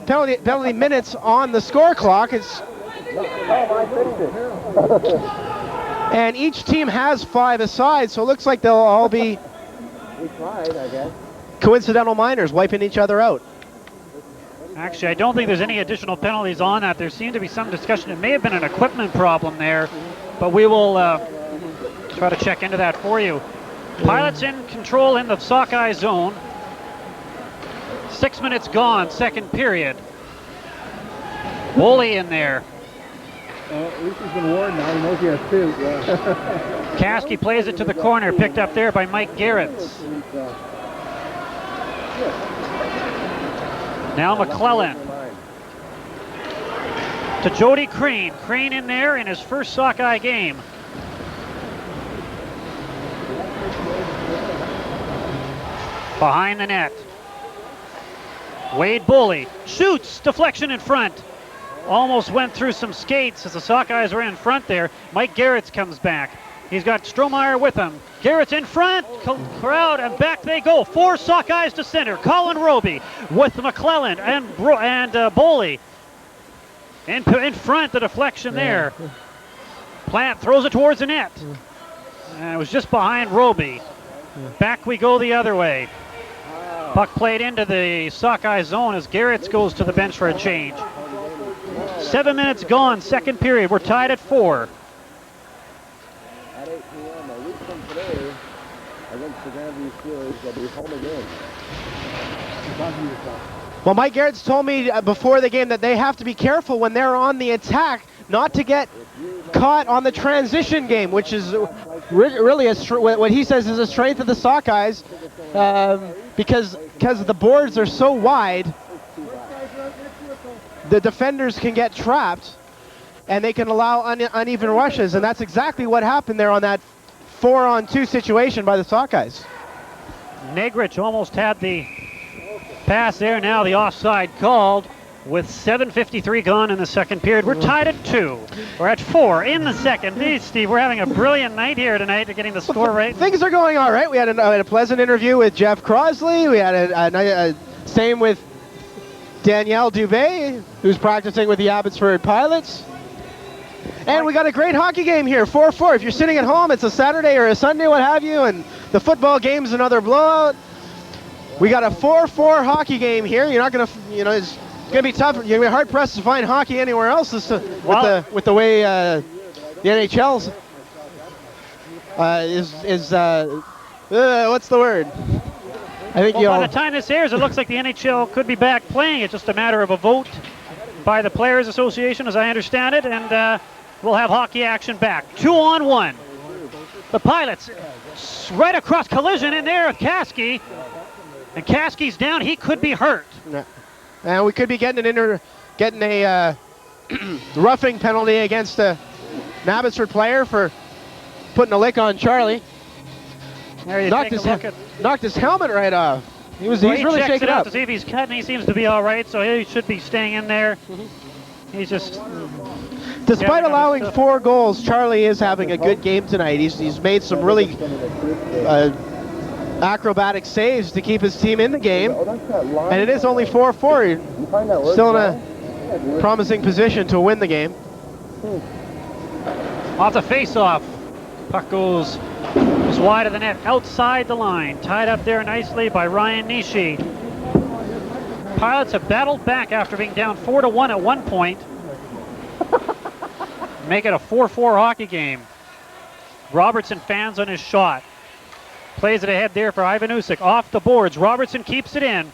penalty minutes on the score clock. And each team has 5 aside, so it looks like they'll all be coincidental minors wiping each other out. Actually, I don't think there's any additional penalties on that. There seemed to be some discussion. It may have been an equipment problem there, but we will try to check into that for you. Pilots in control in the Sockeye zone. 6 minutes gone, second period. Goalie in there. At least he's been warned now. He knows he has 2. Caskey plays it to the corner, picked up there by Mike Garretts. Now McClelland. To Jody Crane. Crane in there in his first Sockeye game. Behind the net. Wade Bully shoots, deflection in front. Almost went through some skates as the Sockeyes were in front there. Mike Garretts comes back. He's got Strohmeyer with him. Garretts in front, crowd, and back they go. 4 Sockeyes to center. Colin Roby with McClelland and Boley. In front, the deflection there. Plante throws it towards the net. And it was just behind Roby. Back we go the other way. Puck played into the Sockeye zone as Garretts goes to the bench for a change. 7 minutes gone, second period. We're tied at 4. At 8 p.m. a week from today, against the Grandview Steelers, they'll be home again. Well, Mike Garretts told me before the game that they have to be careful when they're on the attack not to get caught on the transition game, which is really what he says is a strength of the Sockeyes because the boards are so wide. The defenders can get trapped, and they can allow uneven rushes, and that's exactly what happened there on that 4-on-2 situation by the Sockeyes. Negrich almost had the pass there. Now the offside called with 7:53 gone in the second period. We're tied at 2. We're at 4 in the second. Hey, Steve, we're having a brilliant night here tonight. We're getting the score right. Things are going all right. We had a pleasant interview with Jeff Crossley. We had a same with Danielle Dubé, who's practicing with the Abbotsford Pilots. And we got a great hockey game here, 4-4. If you're sitting at home, it's a Saturday or a Sunday, what have you, and the football game's another blowout. We got a 4-4 hockey game here. You're not going to, it's going to be tough. You're going to be hard-pressed to find hockey anywhere else with the way the NHL's what's the word? I think by the time this airs, it looks like the NHL could be back playing. It's just a matter of a vote by the Players Association, as I understand it. And we'll have hockey action back. 2-on-1. The Pilots right across, collision in there with Caskey. And Caskey's down. He could be hurt. Yeah. And we could be getting a roughing penalty against an Abbotsford player for putting a lick on Charlie. There you Knocked his helmet right off. He's really checks shaken it out up. to see if he's cut, and he seems to be all right, so he should be staying in there. He's just... Despite allowing 4 goals, Charlie is having a good game tonight. He's made some really acrobatic saves to keep his team in the game. And it is only 4-4. Still in a promising position to win the game. Off the face-off. Puck goes just wide of the net, outside the line. Tied up there nicely by Ryan Nishi. Pilots have battled back after being down 4-1 at one point. Make it a 4-4 hockey game. Robertson fans on his shot. Plays it ahead there for Ivan Usyk. Off the boards. Robertson keeps it in.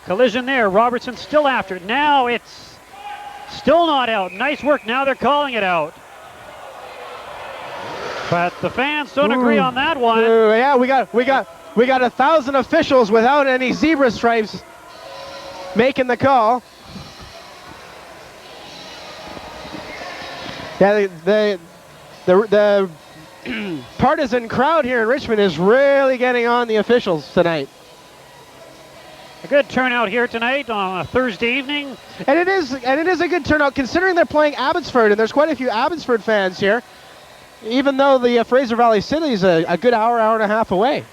Collision there. Robertson still after it. Now it's still not out. Nice work. Now they're calling it out. But the fans don't agree on that one. Yeah, we got 1,000 officials without any zebra stripes making the call. Yeah, the partisan crowd here in Richmond is really getting on the officials tonight. A good turnout here tonight on a Thursday evening. And it is a good turnout considering they're playing Abbotsford, and there's quite a few Abbotsford fans here, even though the Fraser Valley City is a good hour and a half away.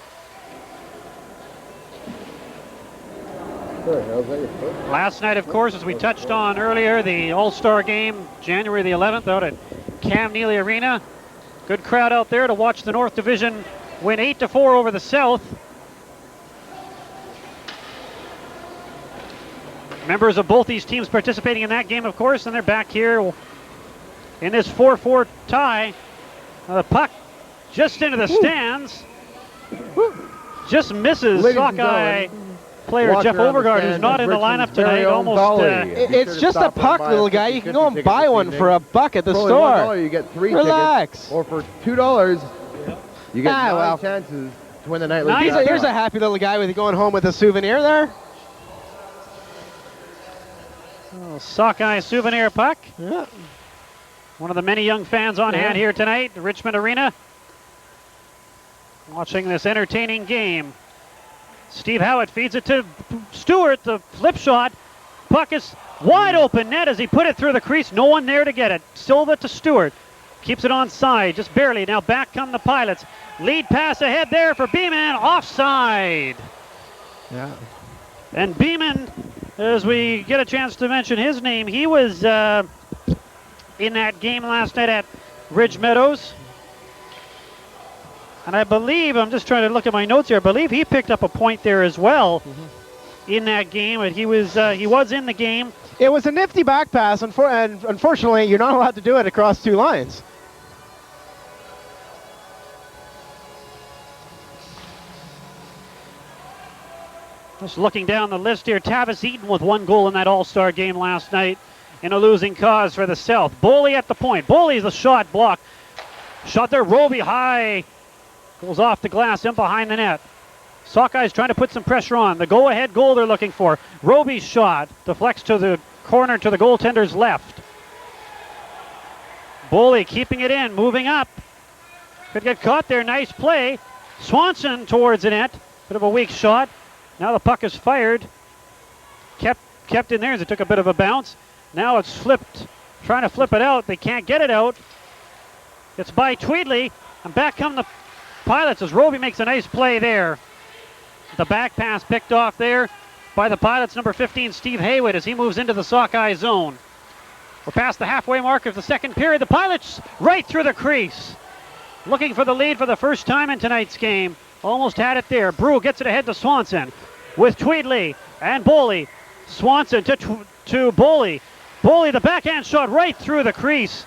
Last night, of course, as we touched on earlier, the All-Star game, January the 11th, out at Cam Neely Arena. Good crowd out there to watch the North Division win 8-4 over the South. Members of both these teams participating in that game, of course, and they're back here in this 4-4 tie. The puck just into the stands. Just misses Sockeye player Jeff Overgaard, who's not in the lineup tonight. Almost. It's just a puck, little guy. You can go and buy one for $1 at the store. You get 3 Relax. tickets, or for $2, you get 9 chances to win the nightly. Here's a happy little guy with going home with a souvenir there. Oh, Sockeye souvenir puck. Yeah. One of the many young fans on hand here tonight, the Richmond Arena, watching this entertaining game. Steve Howitt feeds it to Stewart, the flip shot. Puck is wide open net as he put it through the crease. No one there to get it. Silva to Stewart. Keeps it onside, just barely. Now back come the Pilots. Lead pass ahead there for Beeman. Offside. Yeah. And Beeman, as we get a chance to mention his name, he was in that game last night at Ridge Meadows. And I believe, I'm just trying to look at my notes here, I believe he picked up a point there as well in that game. But he was in the game. It was a nifty back pass, and unfortunately, you're not allowed to do it across 2 lines. Just looking down the list here, Tavis Eaton with 1 goal in that All-Star game last night in a losing cause for the South. Boley at the point. Boley's a shot block. Shot there, Roby high. Goes off the glass in behind the net. Sockeyes trying to put some pressure on. The go-ahead goal they're looking for. Roby's shot deflects to the corner to the goaltender's left. Boley keeping it in, moving up. Could get caught there, nice play. Swanson towards the net. Bit of a weak shot. Now the puck is fired. Kept in there as it took a bit of a bounce. Now it's flipped. Trying to flip it out. They can't get it out. It's by Tweedley. And back come the Pilots as Roby makes a nice play there. The back pass picked off there by the Pilots, number 15, Steve Haywood, as he moves into the Sockeye zone. We're past the halfway mark of the second period. The Pilots right through the crease. Looking for the lead for the first time in tonight's game. Almost had it there. Brew gets it ahead to Swanson with Tweedley and Boley. Swanson to Boley. Boley, the backhand shot right through the crease.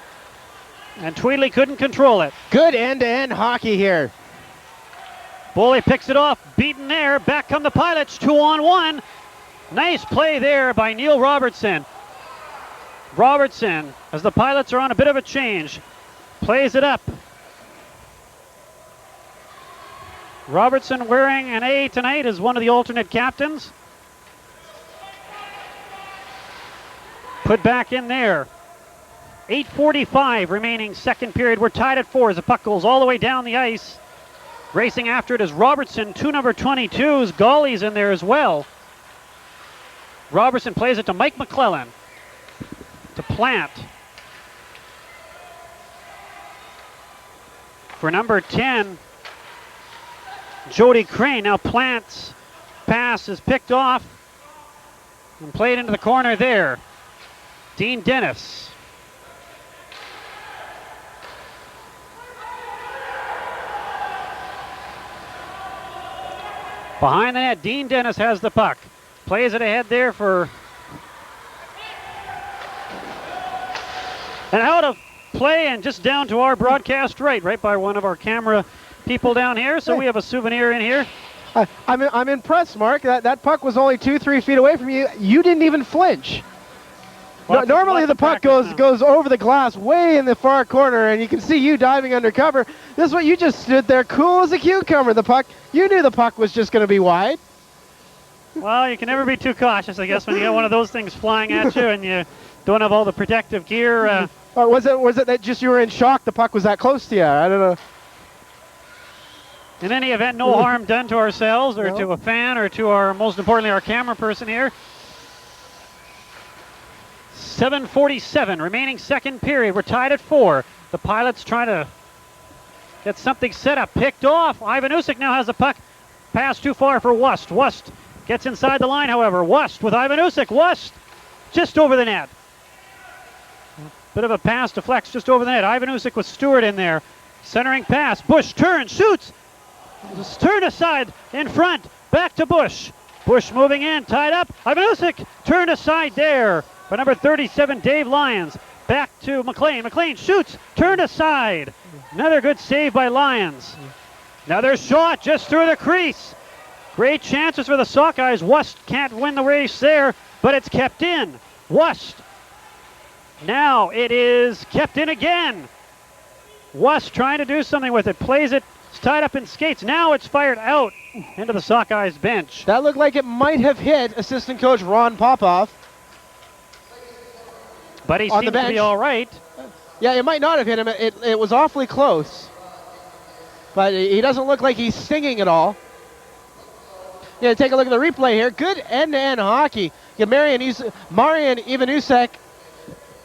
And Tweedley couldn't control it. Good end-to-end hockey here. Boley picks it off, beaten there. Back come the Pilots, 2-on-1. Nice play there by Neil Robertson. Robertson, as the Pilots are on a bit of a change, plays it up. Robertson wearing an A tonight as one of the alternate captains. Put back in there. 8:45 remaining second period. We're tied at 4 as the puck goes all the way down the ice. Racing after it is Robertson, 2 number 22s. Goalie's in there as well. Robertson plays it to Mike McClelland. To Plante. For number 10, Jody Crane. Now Plante's pass is picked off and played into the corner there. Dean Dennis. Behind the net, Dean Dennis has the puck. Plays it ahead there for... And out of play and just down to our broadcast right by one of our camera people down here. So we have a souvenir in here. I'm impressed, Mark. That puck was only 2-3 feet away from you. You didn't even flinch. Normally the puck goes over the glass way in the far corner, and you can see you diving under cover. This is what you just stood there, cool as a cucumber. The puck, you knew the puck was just going to be wide. Well, you can never be too cautious, I guess, when you get one of those things flying at you and you don't have all the protective gear. Or was it that just you were in shock the puck was that close to you? I don't know. In any event, no harm done to ourselves or to a fan or to our, most importantly, our camera person here. 7:47 remaining second period. We're tied at 4. The Pilots trying to get something set up. Picked off. Ivan Usyk now has the puck. Pass too far for Wust. Wust gets inside the line, however. Wust with Ivan Usyk. Wust just over the net. Bit of a pass deflects just over the net. Ivan Usyk with Stewart in there. Centering pass. Bush turns, shoots. Turned aside in front. Back to Bush. Bush moving in, tied up. Ivan Usyk turned aside there. For number 37, Dave Lyons. Back to McLean. McLean shoots, turned aside. Another good save by Lyons. Another shot just through the crease. Great chances for the Sockeyes. Wust can't win the race there, but it's kept in. Wust. Now it is kept in again. Wust trying to do something with it. Plays it. It's tied up in skates. Now it's fired out into the Sockeyes bench. That looked like it might have hit assistant coach Ron Popoff. But he seems to be all right. Yeah, it might not have hit him. It was awfully close. But he doesn't look like he's singing at all. Yeah, take a look at the replay here. Good end-to-end hockey. Yeah, Marian Ivanusek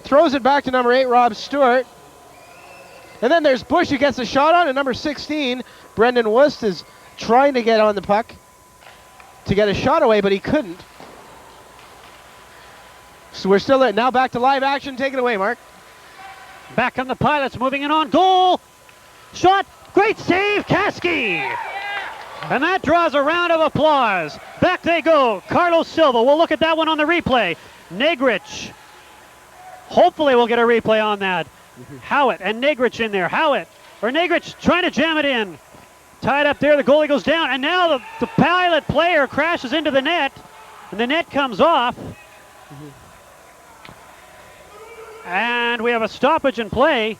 throws it back to number 8, Rob Stewart. And then there's Bush who gets a shot on, and number 16, Brendan Wust, is trying to get on the puck to get a shot away, but he couldn't. So we're still there. Now back to live action. Take it away, Mark. Back on the Pilots, moving in on goal. Shot. Great save, Kasky. And that draws a round of applause. Back they go. Carlos Silva. We'll look at that one on the replay. Negrich. Hopefully we'll get a replay on that. Howitt and Negrich in there. Howitt or Negrich trying to jam it in. Tied up there. The goalie goes down. And now the Pilot player crashes into the net. And the net comes off. And we have a stoppage in play.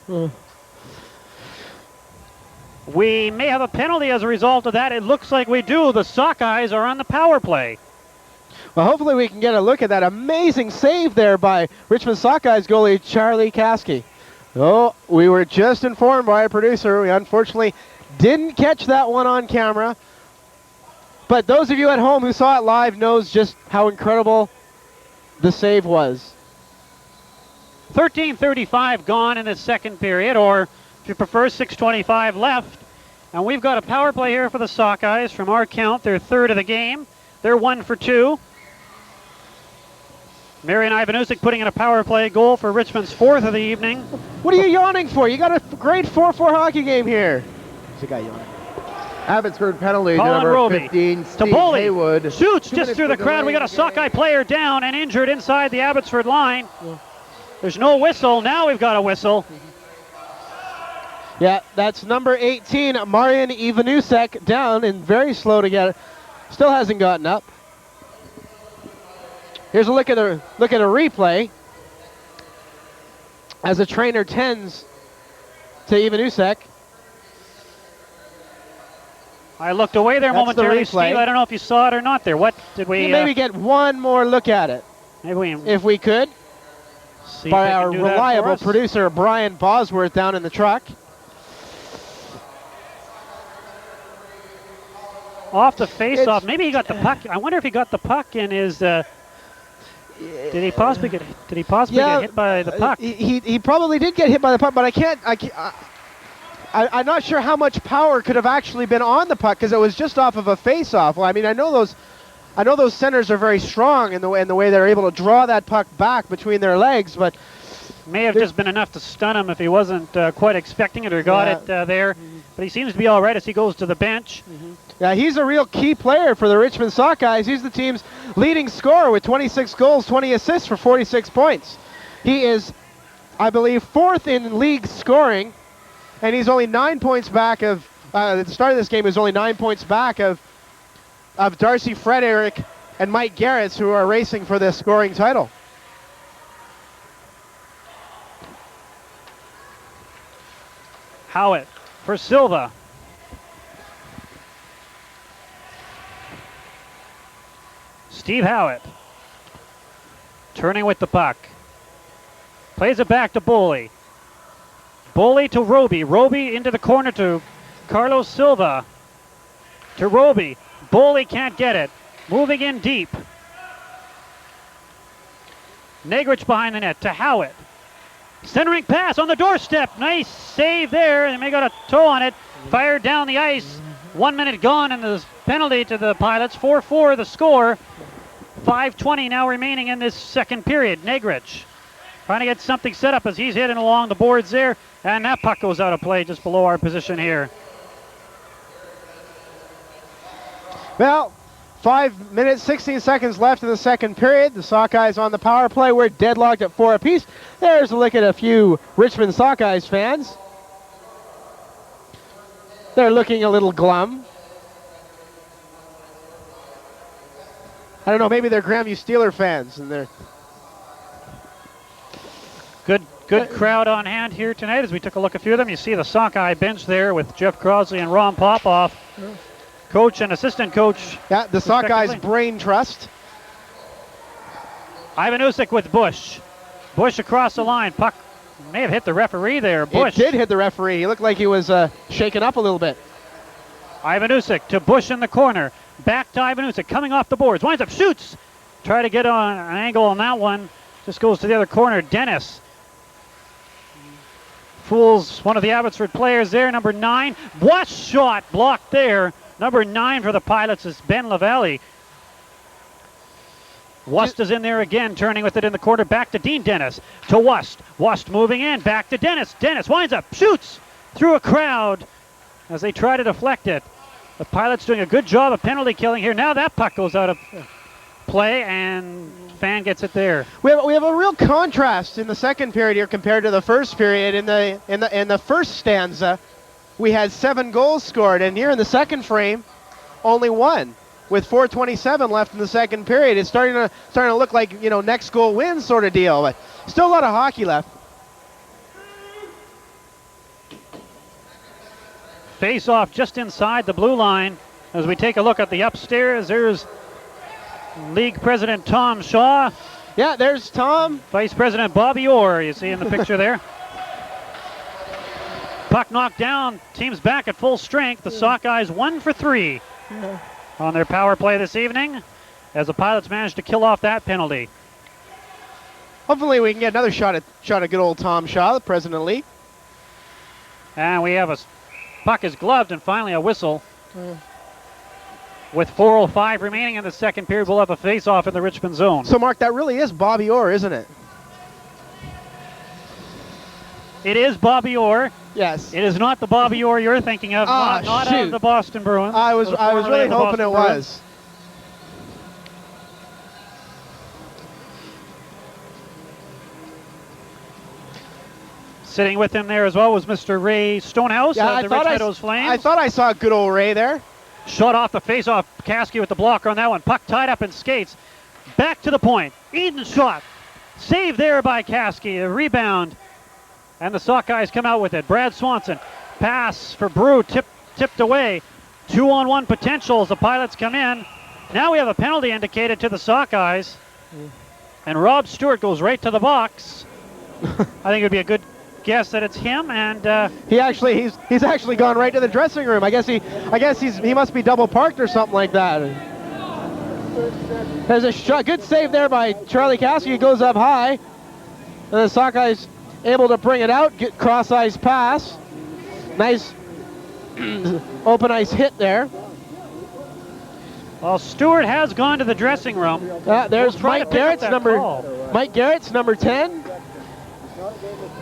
We may have a penalty as a result of that. It looks like we do. The Sockeyes are on the power play. Well, hopefully we can get a look at that amazing save there by Richmond Sockeyes goalie Charlie Kasky. Oh, we were just informed by our producer. We unfortunately didn't catch that one on camera. But those of you at home who saw it live knows just how incredible the save was. 13:35 gone in the second period, or if you prefer, 6:25 left. And we've got a power play here for the Sockeyes. From our count, they're third of the game. They're 1 for 2. Marian Ivanusek putting in a power play goal for Richmond's 4th of the evening. What are you yawning for? You got a great 4-4 hockey game here. There's a guy yawning. Abbotsford penalty to Colin number Roby. 15, Steve Taboli Haywood. shoots just through the crowd. We got a Sockeye player down and injured inside the Abbotsford line. There's no whistle. Now we've got a whistle. Yeah, that's number 18, Marian Ivanusek, down and very slow to get it. Still hasn't gotten up. Here's a look at a replay. as the trainer tends to Ivanusek. I looked away there That's the momentarily, replay. Steve. I don't know if you saw it or not there. What did we... Maybe get one more look at it, maybe we if we could, see by if they our can do that for reliable us. producer, Brian Bosworth, down in the truck. Off the face-off. It's- Maybe he got the puck. I wonder if he got the puck in his... did he possibly get hit by the puck? He probably did get hit by the puck, but I'm not sure how much power could have actually been on the puck because it was just off of a face-off. Well, I mean, I know those centers are very strong in the way they're able to draw that puck back between their legs, but May have just been enough to stun him if he wasn't quite expecting it or got it there. But he seems to be all right as he goes to the bench. yeah, he's a real key player for the Richmond Sockeyes. He's the team's leading scorer with 26 goals, 20 assists for 46 points. He is, I believe, 4th in league scoring, and he's only 9 points back of, at the start of this game, he was only 9 points back of Darcy Frederick and Mike Garretts, who are racing for the scoring title. Howitt for Silva. Steve Howitt turning with the puck. Plays it back to Boley. Boley to Roby. Roby into the corner to Carlos Silva. To Roby. Boley can't get it. Moving in deep. Negrich behind the net to Howitt. Centering pass on the doorstep. Nice save there. They may got a toe on it. Fired down the ice. 1 minute gone and the penalty to the Pilots. 4-4 the score. 5:20 now remaining in this second period. Negrich trying to get something set up as he's hitting along the boards there. And that puck goes out of play just below our position here. Well, 5 minutes, 16 seconds left in the second period. The Sockeyes on the power play. We're deadlocked at 4 apiece. There's a look at a few Richmond Sockeyes fans. They're looking a little glum. I don't know, maybe they're Grandview Steeler fans, and they're Good crowd on hand here tonight as we took a look at a few of them. You see the Sockeye bench there with Jeff Crossley and Ron Popoff, coach and assistant coach. yeah, the Sockeyes respectively. brain trust. Ivanusek with Bush. Bush across the line. Puck may have hit the referee there. Bush. It did hit the referee. He looked like he was shaken up a little bit. Ivanusek to Bush in the corner. Back to Ivanusek coming off the boards. Winds up, shoots. Try to get on an angle on that one. Just goes to the other corner. Dennis fools one of the Abbotsford players there. Number 9. What shot blocked there. Number 9 for the Pilots is Ben Lavallee. Wust is in there again, turning with it in the corner. Back to Dean Dennis. To Wust. Wust moving in. Back to Dennis. Dennis winds up. Shoots through a crowd as they try to deflect it. The Pilots doing a good job of penalty killing here. Now that puck goes out of play and Fan gets it there. We have a real contrast in the second period here compared to the first period. In the first stanza, we had 7 goals scored, and here in the second frame, only 1. With 4:27 left in the second period, it's starting to look like, you know, next goal wins sort of deal, but still a lot of hockey left. Face off just inside the blue line as we take a look at the upstairs. There's League President Tom Shaw. Yeah, there's Tom. Vice President Bobby Orr, you see in the picture there. Puck knocked down. Team's back at full strength. The Sockeyes 1 for 3 on their power play this evening as the Pilots managed to kill off that penalty. Hopefully we can get another shot at good old Tom Shaw, the president of the league. And we have a puck is gloved and finally a whistle. With 4:05 remaining in the second period, we'll have a face-off in the Richmond zone. So, Mark, that really is Bobby Orr, isn't it? It is Bobby Orr. Yes. It is not the Bobby Orr you're thinking of. Not of the Boston Bruins. I was really hoping it was. Sitting with him there as well was Mr. Ray Stonehouse of the Rich Meadows Flames. I thought I saw good old Ray there. Shot off the face-off. Caskey with the blocker on that one. Puck tied up in skates. Back to the point. Eden shot. Save there by Caskey. A rebound And the Sockeyes come out with it. Brad Swanson, pass for Brew, tipped away. 2-on-1 potential as the Pilots come in. Now we have a penalty indicated to the Sockeyes. And Rob Stewart goes right to the box. I think it would be a good guess that it's him, and he's actually gone right to the dressing room. I guess he must be double parked or something like that. There's a good save there by Charlie Caskey. He goes up high, and the Sockeyes able to bring it out. Get cross ice pass. Nice open ice hit there. Well, Stewart has gone to the dressing room. There's Mike Garrett's number 10.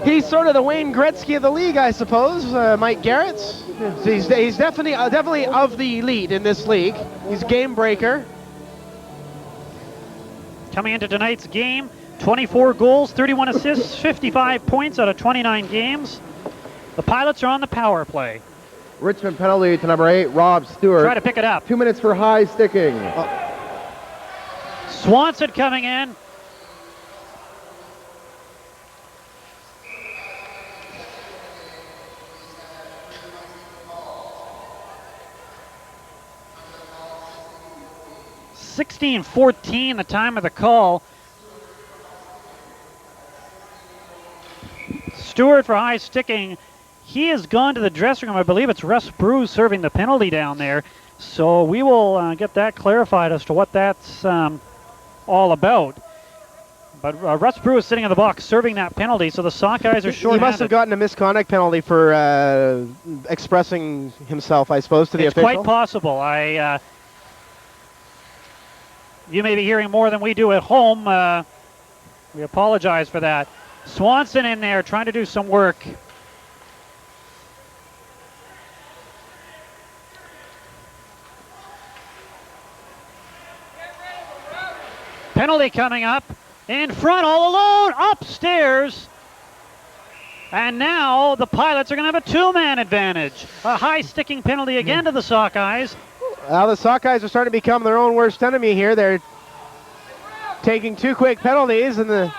He's sort of the Wayne Gretzky of the league, I suppose. Mike Garrett's. He's definitely of the elite in this league. He's game breaker. Coming into tonight's game, 24 goals, 31 assists, 55 points out of 29 games. The Pilots are on the power play. Richmond penalty to number 8, Rob Stewart. Try to pick it up. 2 minutes for high sticking. Swanson coming in. .14 the time of the call. Stewart for high sticking. He has gone to the dressing room. I believe it's Russ Brew serving the penalty down there. So we will get that clarified as to what that's all about. But Russ Brew is sitting in the box serving that penalty, so the Sockeyes are short-handed. He must have gotten a misconduct penalty for expressing himself, I suppose, to the official. It's quite possible. You may be hearing more than we do at home. We apologize for that. Swanson in there trying to do some work. Penalty coming up. In front all alone. Upstairs. And now the Pilots are going to have a two-man advantage. A high-sticking penalty again to the Sockeyes. Well, the Sockeyes are starting to become their own worst enemy here. They're taking two quick penalties, and they're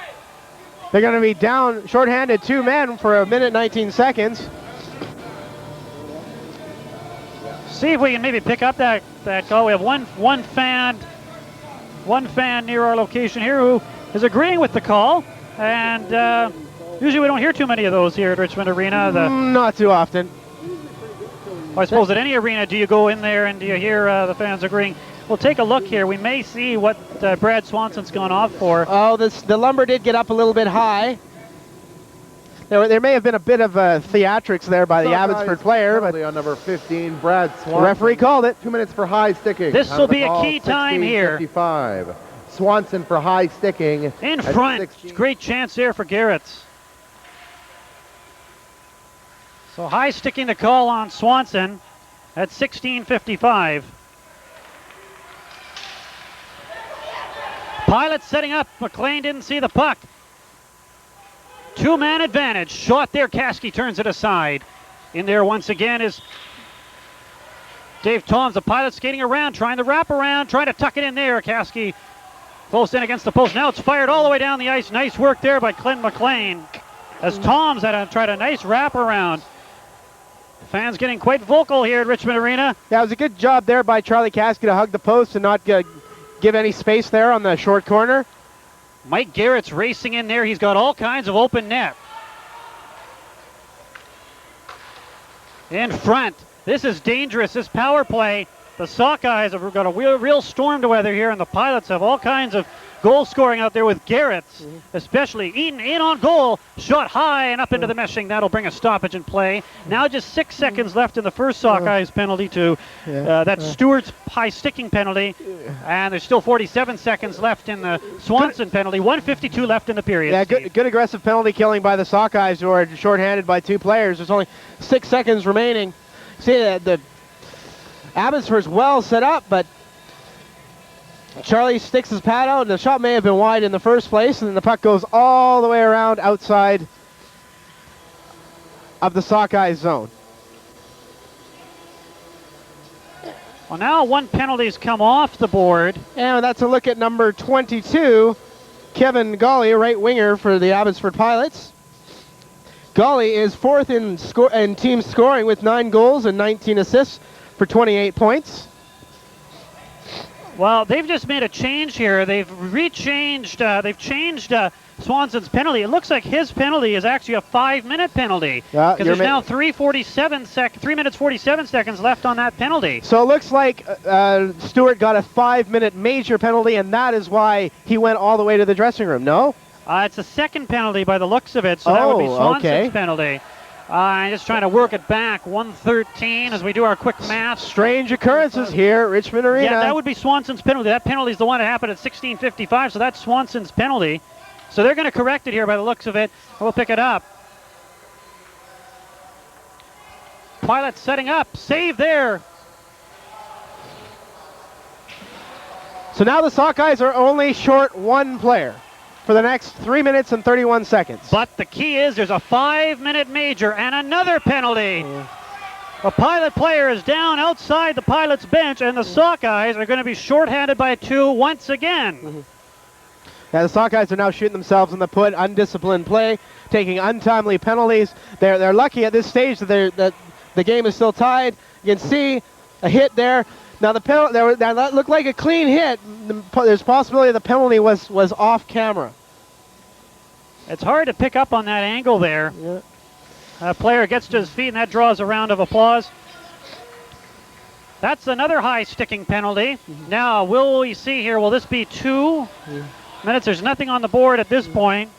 going to be down shorthanded 2 men for 1 minute 19 seconds. See if we can maybe pick up that call. We have one fan near our location here who is agreeing with the call, and usually we don't hear too many of those here at Richmond Arena. Not too often. I suppose at any arena, do you go in there and do you hear the fans agreeing? We'll take a look here. We may see what Brad Swanson's gone off for. Oh, the lumber did get up a little bit high. There may have been a bit of theatrics there by the Abbotsford player, but on number 15, Brad Swanson. The referee called it. 2 minutes for high sticking. This will be a key time here. 55. Swanson for high sticking. In front. Great chance there for Garrett's. So high sticking the call on Swanson at 16:55. Pilots setting up. McClelland didn't see the puck. Two-man advantage. Shot there. Caskey turns it aside. In there once again is Dave Toms. The Pilots skating around, trying to wrap around, trying to tuck it in there. Caskey close in against the post. Now it's fired all the way down the ice. Nice work there by Clint McClelland as Toms tried a nice wrap around. Fans getting quite vocal here at Richmond Arena. Yeah, it was a good job there by Charlie Caskey to hug the post and not give any space there on the short corner. Mike Garrett's racing in there. He's got all kinds of open net. In front. This is dangerous, this power play. The Sockeyes have got a real storm to weather here, and the Pilots have all kinds of goal scoring out there with Garrett's, especially. Eaton in on goal, shot high and up into the meshing. That'll bring a stoppage in play. Now just 6 seconds left in the first Sockeyes penalty that's Stewart's high sticking penalty, and there's still 47 seconds left in the Swanson penalty. 1:52 left in the period. Yeah, good aggressive penalty killing by the Sockeyes, who are shorthanded by 2 players. There's only 6 seconds remaining. See, the Abbotsford's well set up, but Charlie sticks his pad out, and the shot may have been wide in the first place, and then the puck goes all the way around outside of the Sockeyes zone. Well, now one penalty's come off the board. And that's a look at number 22, Kevin Goalie, right winger for the Abbotsford Pilots. Goalie is fourth in team scoring with 9 goals and 19 assists for 28 points. Well, they've just made a change here. They've changed Swanson's penalty. It looks like his penalty is actually a 5-minute penalty. Yeah, because there's now 3 minutes 47 seconds left on that penalty. So it looks like Stewart got a 5-minute major penalty, and that is why he went all the way to the dressing room, no? It's a second penalty by the looks of it, so that would be Swanson's penalty. I'm just trying to work it back. 113 as we do our quick math. Strange occurrences here at Richmond Arena. Yeah, that would be Swanson's penalty. That penalty is the one that happened at 16:55, so that's Swanson's penalty. So they're going to correct it here by the looks of it. We'll pick it up. Pilots setting up. Save there. So now the Sockeyes are only short 1 player for the next 3 minutes and 31 seconds. But the key is there's a 5-minute major and another penalty. A Pilot player is down outside the Pilots bench, and the Sockeyes are going to be shorthanded by 2 once again. Yeah, the Sockeyes are now shooting themselves in the foot, undisciplined play, taking untimely penalties. They're lucky at this stage that the game is still tied. You can see a hit there. Now that looked like a clean hit. There's a possibility the penalty was off camera. It's hard to pick up on that angle there. Yeah. A player gets to his feet, and that draws a round of applause. That's another high sticking penalty. Now, will we see here? Will this be 2 minutes? There's nothing on the board at this point.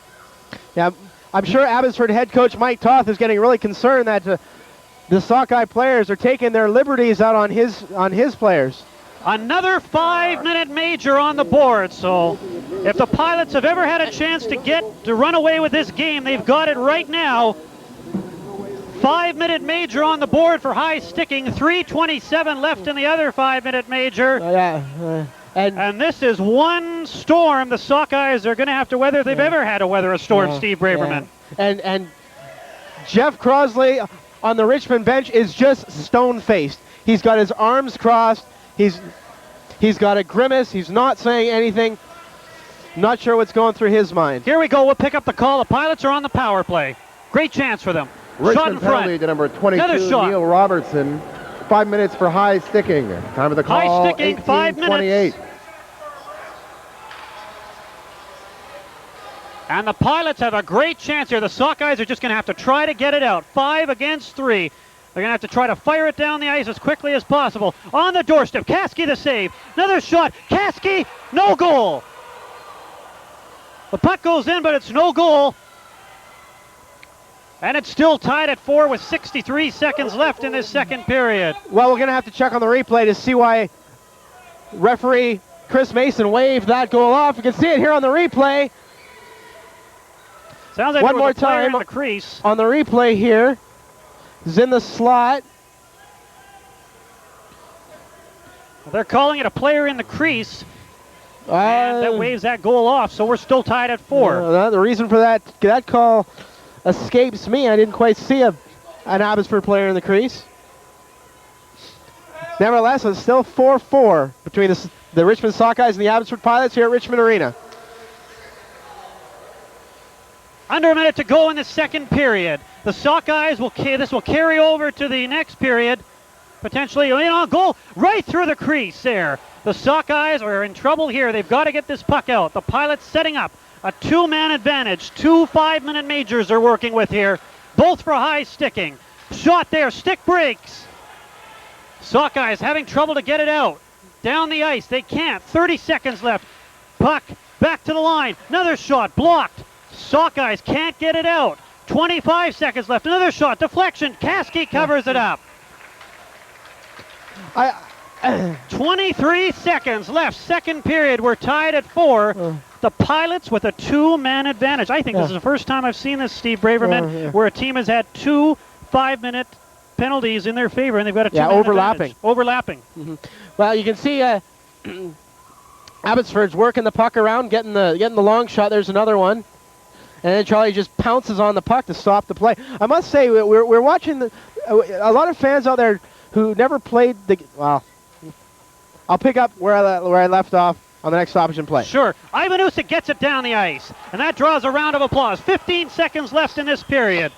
Yeah, I'm sure Abbotsford head coach Mike Toth is getting really concerned that the Sockeye players are taking their liberties out on his players. Another 5-minute major on the board. So if the Pilots have ever had a chance to run away with this game, they've got it right now. 5-minute major on the board for high sticking. 3:27 left in the other 5-minute major. And this is one storm the Sockeyes are going to have to weather if they've ever had to weather a storm, Steve Braverman. And Jeff Crossley on the Richmond bench is just stone-faced. He's got his arms crossed. He's got a grimace. He's not saying anything. Not sure what's going through his mind. Here we go. We'll pick up the call. The Pilots are on the power play. Great chance for them. Richmond shot in front. penalty to number 22, Neil Robertson. 5 minutes for high sticking. Time of the call, high sticking, 5 minutes. And the Pilots have a great chance here. The Sockeyes are just going to have to try to get it out. 5 against 3. They're going to have to try to fire it down the ice as quickly as possible. On the doorstep, Caskey the save. Another shot. Caskey, no goal. The puck goes in, but it's no goal. And it's still tied at 4 with 63 seconds left in this second period. Well, we're going to have to check on the replay to see why referee Chris Mason waved that goal off. You can see it here on the replay. Sounds like one more time in the crease. On the replay here. Is in the slot. They're calling it a player in the crease. And that waves that goal off, so we're still tied at 4. The reason for that call escapes me. I didn't quite see an Abbotsford player in the crease. Nevertheless, it's still 4-4 between the Richmond Sockeyes and the Abbotsford Pilots here at Richmond Arena. Under a minute to go in the second period. The Sockeyes this will carry over to the next period. Potentially, goal right through the crease there. The Sockeyes are in trouble here. They've got to get this puck out. The Pilots setting up a 2-man advantage. 2 5-minute majors are working with here, both for high sticking. Shot there, stick breaks. Sockeyes having trouble to get it out. Down the ice, they can't. 30 seconds left. Puck back to the line. Another shot, blocked. Sockeyes can't get it out. 25 seconds left. Another shot, deflection. Caskey covers it up. 23 seconds left. Second period. We're tied at 4. The Pilots with a 2-man advantage. I think this is the first time I've seen this, Steve Braverman, where a team has had 2 5-minute penalties in their favor, and they've got a 2-man overlapping. advantage. Overlapping. Mm-hmm. Well, you can see Abbotsford's working the puck around, getting the long shot. There's another one. And then Charlie just pounces on the puck to stop the play. I must say, we're watching a lot of fans out there who never played well, I'll pick up where I left off on the next stoppage and play. Sure. Ivanusa gets it down the ice, and that draws a round of applause. 15 seconds left in this period.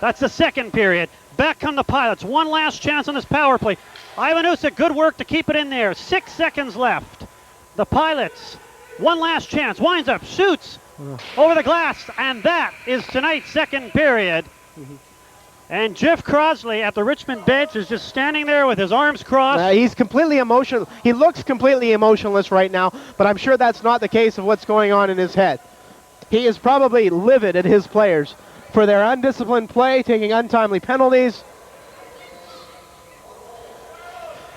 That's the second period. Back come the Pilots. One last chance on this power play. Ivanusa, good work to keep it in there. 6 seconds left. The Pilots, one last chance. Winds up, shoots over the glass, and that is tonight's second period. And Jeff Crossley at the Richmond bench is just standing there with his arms crossed. He's completely emotional. He looks completely emotionless right now, but I'm sure that's not the case of what's going on in his head. He is probably livid at his players for their undisciplined play, taking untimely penalties,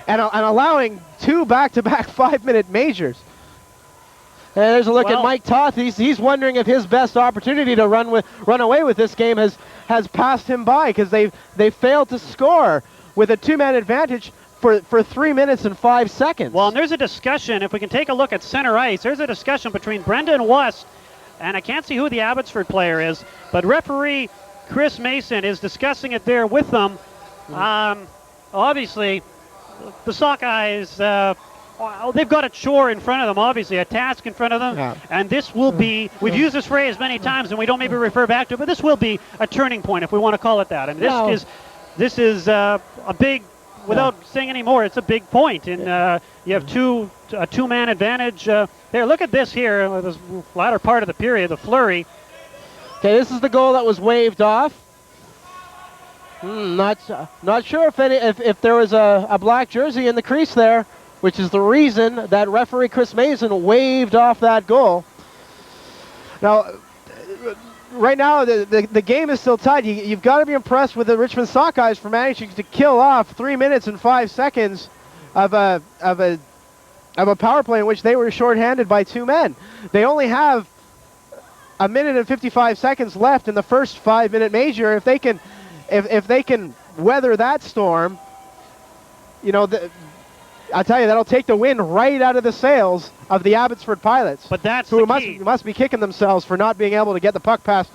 and allowing 2 back-to-back 5-minute majors. And there's a look at Mike Toth. He's wondering if his best opportunity to run away with this game has passed him by, because they failed to score with a 2-man advantage for 3 minutes and 5 seconds. Well, and there's a discussion, if we can take a look at center ice, there's a discussion between Brendan West, and I can't see who the Abbotsford player is, but referee Chris Mason is discussing it there with them. Obviously, the Sockeyes, they've got a chore in front of them, obviously, a task in front of them. Yeah. And this will be, we've used this phrase many times and we don't maybe refer back to it, but this will be a turning point, if we want to call it that. And this is a big, without saying any more, it's a big point. And you have a two-man advantage. There, look at this here, this latter part of the period, the flurry. Okay, this is the goal that was waved off. Not sure if there was a black jersey in the crease there, which is the reason that referee Chris Mason waved off that goal. Now, right now, the game is still tied. You've got to be impressed with the Richmond Sockeyes for managing to kill off 3 minutes and 5 seconds of a power play in which they were shorthanded by 2 men. They only have 1 minute and 55 seconds left in the first 5-minute major. If they can weather that storm, you know, I'll tell you, that'll take the wind right out of the sails of the Abbotsford Pilots. But that's who the key. must be kicking themselves for not being able to get the puck past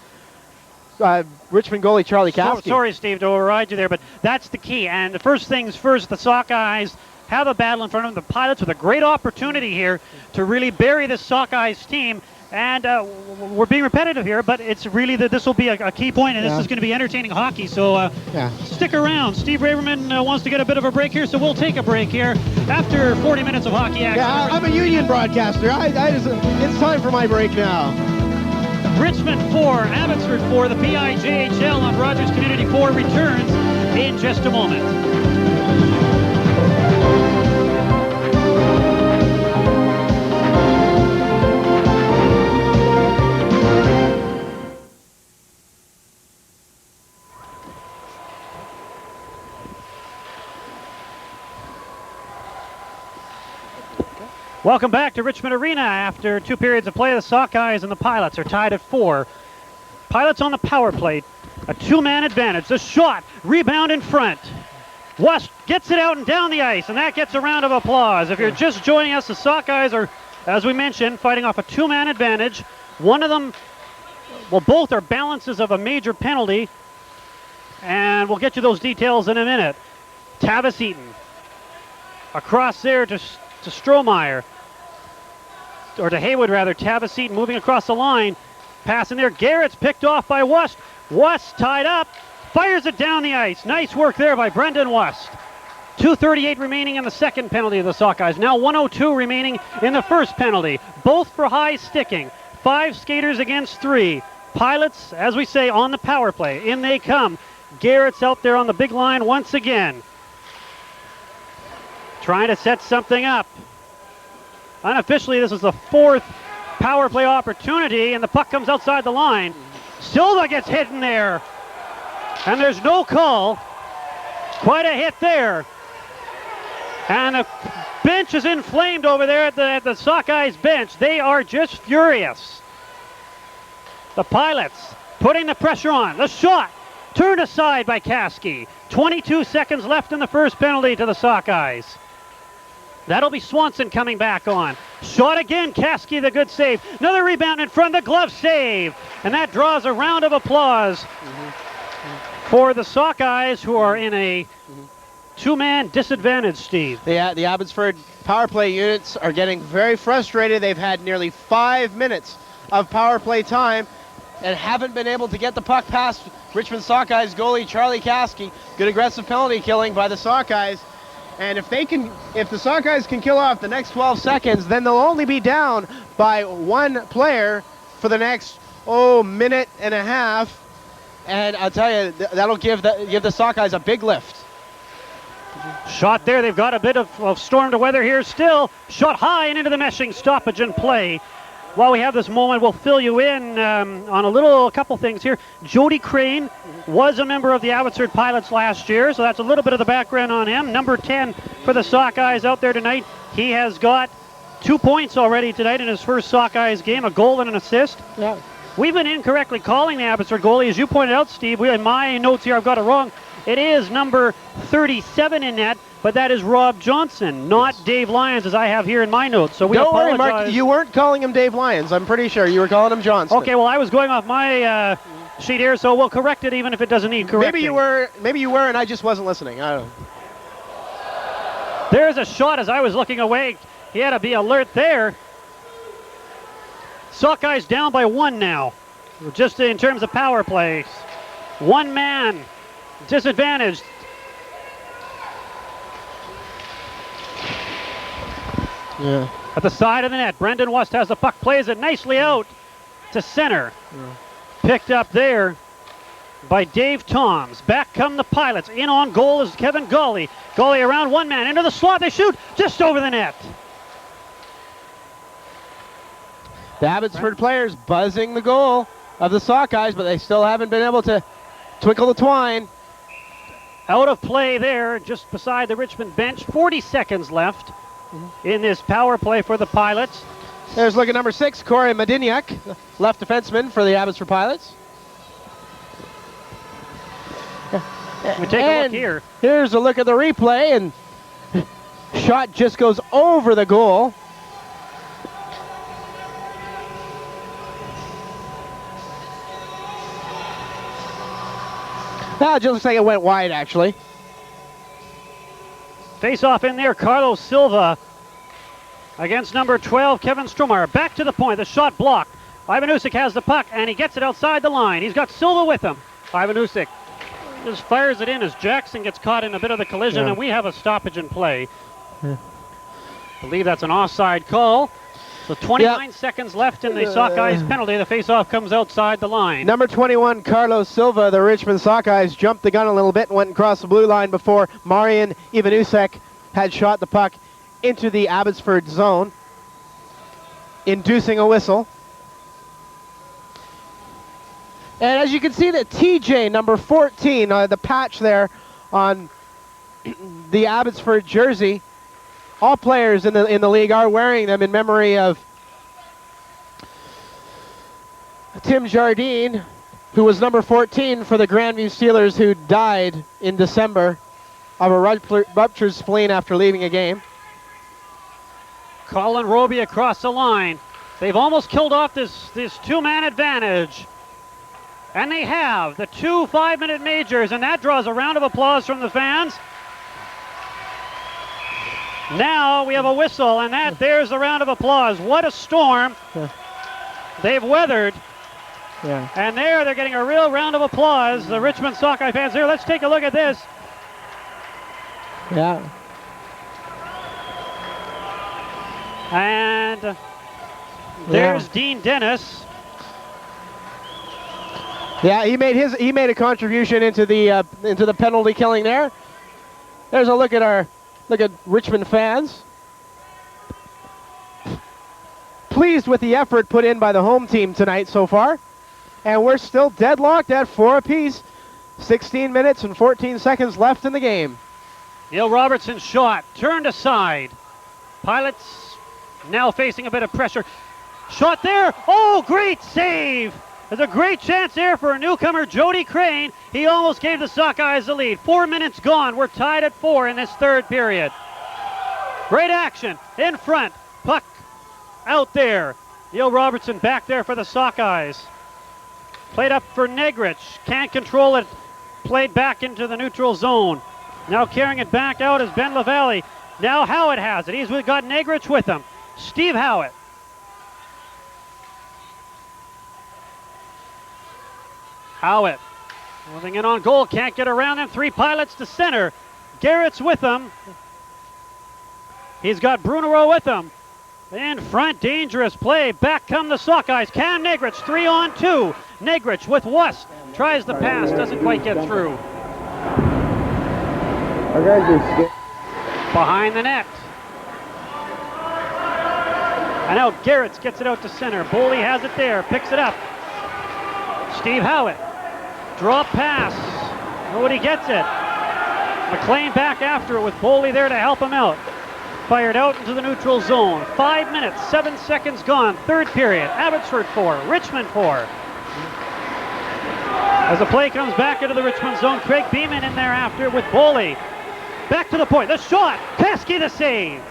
Richmond goalie Charlie Caskey. Sorry, Steve, to override you there, but that's the key. And the first things first, the Sockeyes have a battle in front of them. The Pilots with a great opportunity here to really bury this Sockeyes team. And we're being repetitive here, but it's really that this will be a key point, and this is going to be entertaining hockey. So stick around. Steve Braverman wants to get a bit of a break here, so we'll take a break here after 40 minutes of hockey action. Yeah, I'm a union broadcaster. It's time for my break now. Richmond 4, Abbotsford 4, the PIJHL on Rogers Community 4 returns in just a moment. Welcome back to Richmond Arena after 2 periods of play. The Sockeyes and the Pilots are tied at 4. Pilots on the power play, a 2-man advantage. The shot, rebound in front. West gets it out and down the ice, and that gets a round of applause. If you're just joining us, the Sockeyes are, as we mentioned, fighting off a 2-man advantage. One of them, well, both are balances of a major penalty, and we'll get you those details in a minute. Tavis Eaton across there to Strohmeyer. Or to Haywood, rather. Tavis Eaton moving across the line. Passing there. Garrett's picked off by West. West tied up. Fires it down the ice. Nice work there by Brendan West. 2:38 remaining in the second penalty of the Sockeyes. Now 1:02 remaining in the first penalty. Both for high sticking. 5 skaters against 3. Pilots, as we say, on the power play. In they come. Garrett's out there on the big line once again. Trying to set something up. Unofficially, this is the 4th power play opportunity, and the puck comes outside the line. Silva gets hit in there, and there's no call. Quite a hit there. And the bench is inflamed over there at the Sockeyes bench. They are just furious. The Pilots putting the pressure on. The shot turned aside by Caskey. 22 seconds left in the first penalty to the Sockeyes. That'll be Swanson coming back on. Shot again, Caskey, the good save. Another rebound in front, the glove save. And that draws a round of applause for the Sockeyes, who are in a 2-man disadvantage, Steve. The Abbotsford power play units are getting very frustrated. They've had nearly 5 minutes of power play time and haven't been able to get the puck past Richmond Sockeyes goalie Charlie Caskey. Good aggressive penalty killing by the Sockeyes. And if the Sockeyes can kill off the next 12 seconds, then they'll only be down by one player for the next minute and a half. And I'll tell you, that'll give the Sockeyes a big lift. Shot there. They've got a bit of storm to weather here still. Shot high and into the meshing, stoppage and play. While we have this moment, we'll fill you in on a couple things here. Jody Crane was a member of the Abbotsford Pilots last year, so that's a little bit of the background on him. Number 10 for the Sockeyes out there tonight. He has got 2 points already tonight in his first Sockeyes game, a goal and an assist. Yeah. We've been incorrectly calling the Abbotsford goalie. As you pointed out, Steve, in my notes here, I've got it wrong. It is number 37 in net, but that is Rob Johnson, not Dave Lyons, as I have here in my notes. So we Don't worry, apologize. Mark. You weren't calling him Dave Lyons. I'm pretty sure you were calling him Johnson. Okay, well, I was going off my sheet here, so we'll correct it even if it doesn't need correcting. Maybe you were, and I just wasn't listening. I don't know. There's a shot as I was looking away. He had to be alert there. Sockeyes down by one now, just in terms of power plays. One man disadvantaged. Yeah. At the side of the net, Brendan West has the puck, plays it nicely out to center. Yeah. Picked up there by Dave Toms. Back come the Pilots. In on goal is Kevin Goalie. Goalie around one man, into the slot, they shoot just over the net. The Abbotsford players buzzing the goal of the Sockeyes, but they still haven't been able to twinkle the twine. Out of play there, just beside the Richmond bench. 40 seconds left in this power play for the Pilots. There's look at number 6, Corey Mediniak, left defenseman for the Abbotsford Pilots. We take a look here. Here's a look at the replay, and shot just goes over the goal. That just looks like it went wide, actually. Face off in there, Carlos Silva against number 12, Kevin Stromeyer. Back to the point, the shot blocked. Ivanusik has the puck, and he gets it outside the line. He's got Silva with him. Ivanusik just fires it in as Jackson gets caught in a bit of the collision, and we have a stoppage in play. I believe that's an offside call. So 29 seconds left in the Sockeyes penalty. The face-off comes outside the line. Number 21, Carlos Silva, the Richmond Sockeyes, jumped the gun a little bit and went across the blue line before Marian Ivanusek had shot the puck into the Abbotsford zone, inducing a whistle. And as you can see, that TJ, number 14, the patch there on the Abbotsford jersey, all players in the league are wearing them in memory of Tim Jardine, who was number 14 for the Grandview Steelers, who died in December of a ruptured spleen after leaving a game. Colin Roby across the line. They've almost killed off this two-man advantage. And they have the 2 5-minute majors, and that draws a round of applause from the fans. Now we have a whistle, and there's a round of applause. What a storm they've weathered. Yeah. And they're getting a real round of applause, the Richmond Sockeye fans here. Let's take a look at this. Yeah. And there's Dean Dennis. Yeah, he made a contribution into the penalty killing there. There's a look at Richmond fans. Pleased with the effort put in by the home team tonight so far. And we're still deadlocked at 4 apiece. 16 minutes and 14 seconds left in the game. Neil Robertson's shot turned aside. Pilots now facing a bit of pressure. Shot there. Oh, great save. There's a great chance there for a newcomer, Jody Crane. He almost gave the Sockeyes the lead. 4 minutes gone. We're tied at 4 in this third period. Great action in front. Puck out there. Neil Robertson back there for the Sockeyes. Played up for Negrich. Can't control it. Played back into the neutral zone. Now carrying it back out is Ben LaValle. Now Howitt has it. He's got Negrich with him. Steve Howitt. Howitt Moving in on goal, can't get around them. 3 Pilots to center. Garrett's with them. He's got Brunero with him. In front, dangerous play. Back come the Sockeyes. Cam Negrich, 3-on-2. Negrich with West. Tries the pass, doesn't quite get through. Behind the net. And out, Garrett gets it out to center. Boley has it there, picks it up. Steve Howitt. Drop pass. Nobody gets it. McClelland back after it with Boley there to help him out. Fired out into the neutral zone. 5 minutes, 7 seconds gone. Third period. Abbotsford 4, Richmond 4. As the play comes back into the Richmond zone, Craig Beeman in there after with Boley. Back to the point. The shot. Kasky the save.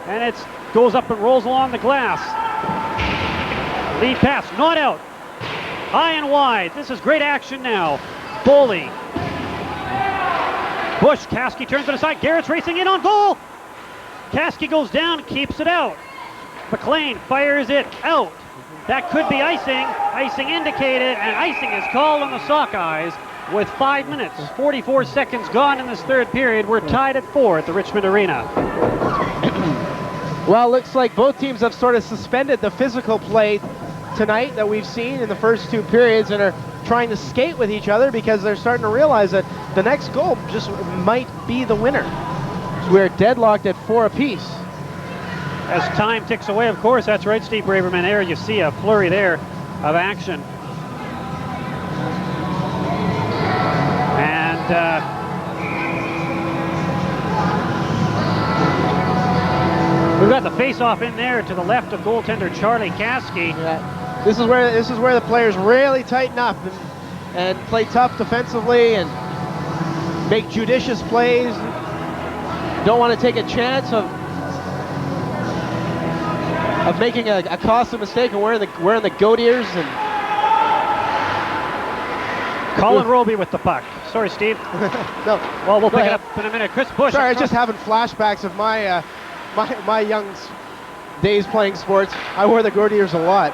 And it goes up and rolls along the glass. Lead pass. Not out. High and wide. This is great action now. Boley. Bush. Kasky turns to the side. Garrett's racing in on goal. Kasky goes down, keeps it out. McClelland fires it out. That could be icing. Icing indicated, and icing is called on the Sockeyes with 5 minutes, 44 seconds gone in this third period. We're tied at 4 at the Richmond Arena. Well, looks like both teams have sort of suspended the physical play tonight that we've seen in the first 2 periods and are trying to skate with each other because they're starting to realize that the next goal just might be the winner. So we're deadlocked at 4 apiece. As time ticks away, of course, that's right, Steve Braverman. There you see a flurry there of action. And we've got the face-off in there to the left of goaltender Charlie Kasky. Yeah. This is where the players really tighten up and play tough defensively and make judicious plays. Don't want to take a chance of making a costly mistake and wearing the goat ears. And Colin Roby with the puck. Sorry, Steve. No. Well, we'll pick it up in a minute. Chris Bush. Sorry, I'm just having flashbacks of my young days playing sports. I wore the goat ears a lot.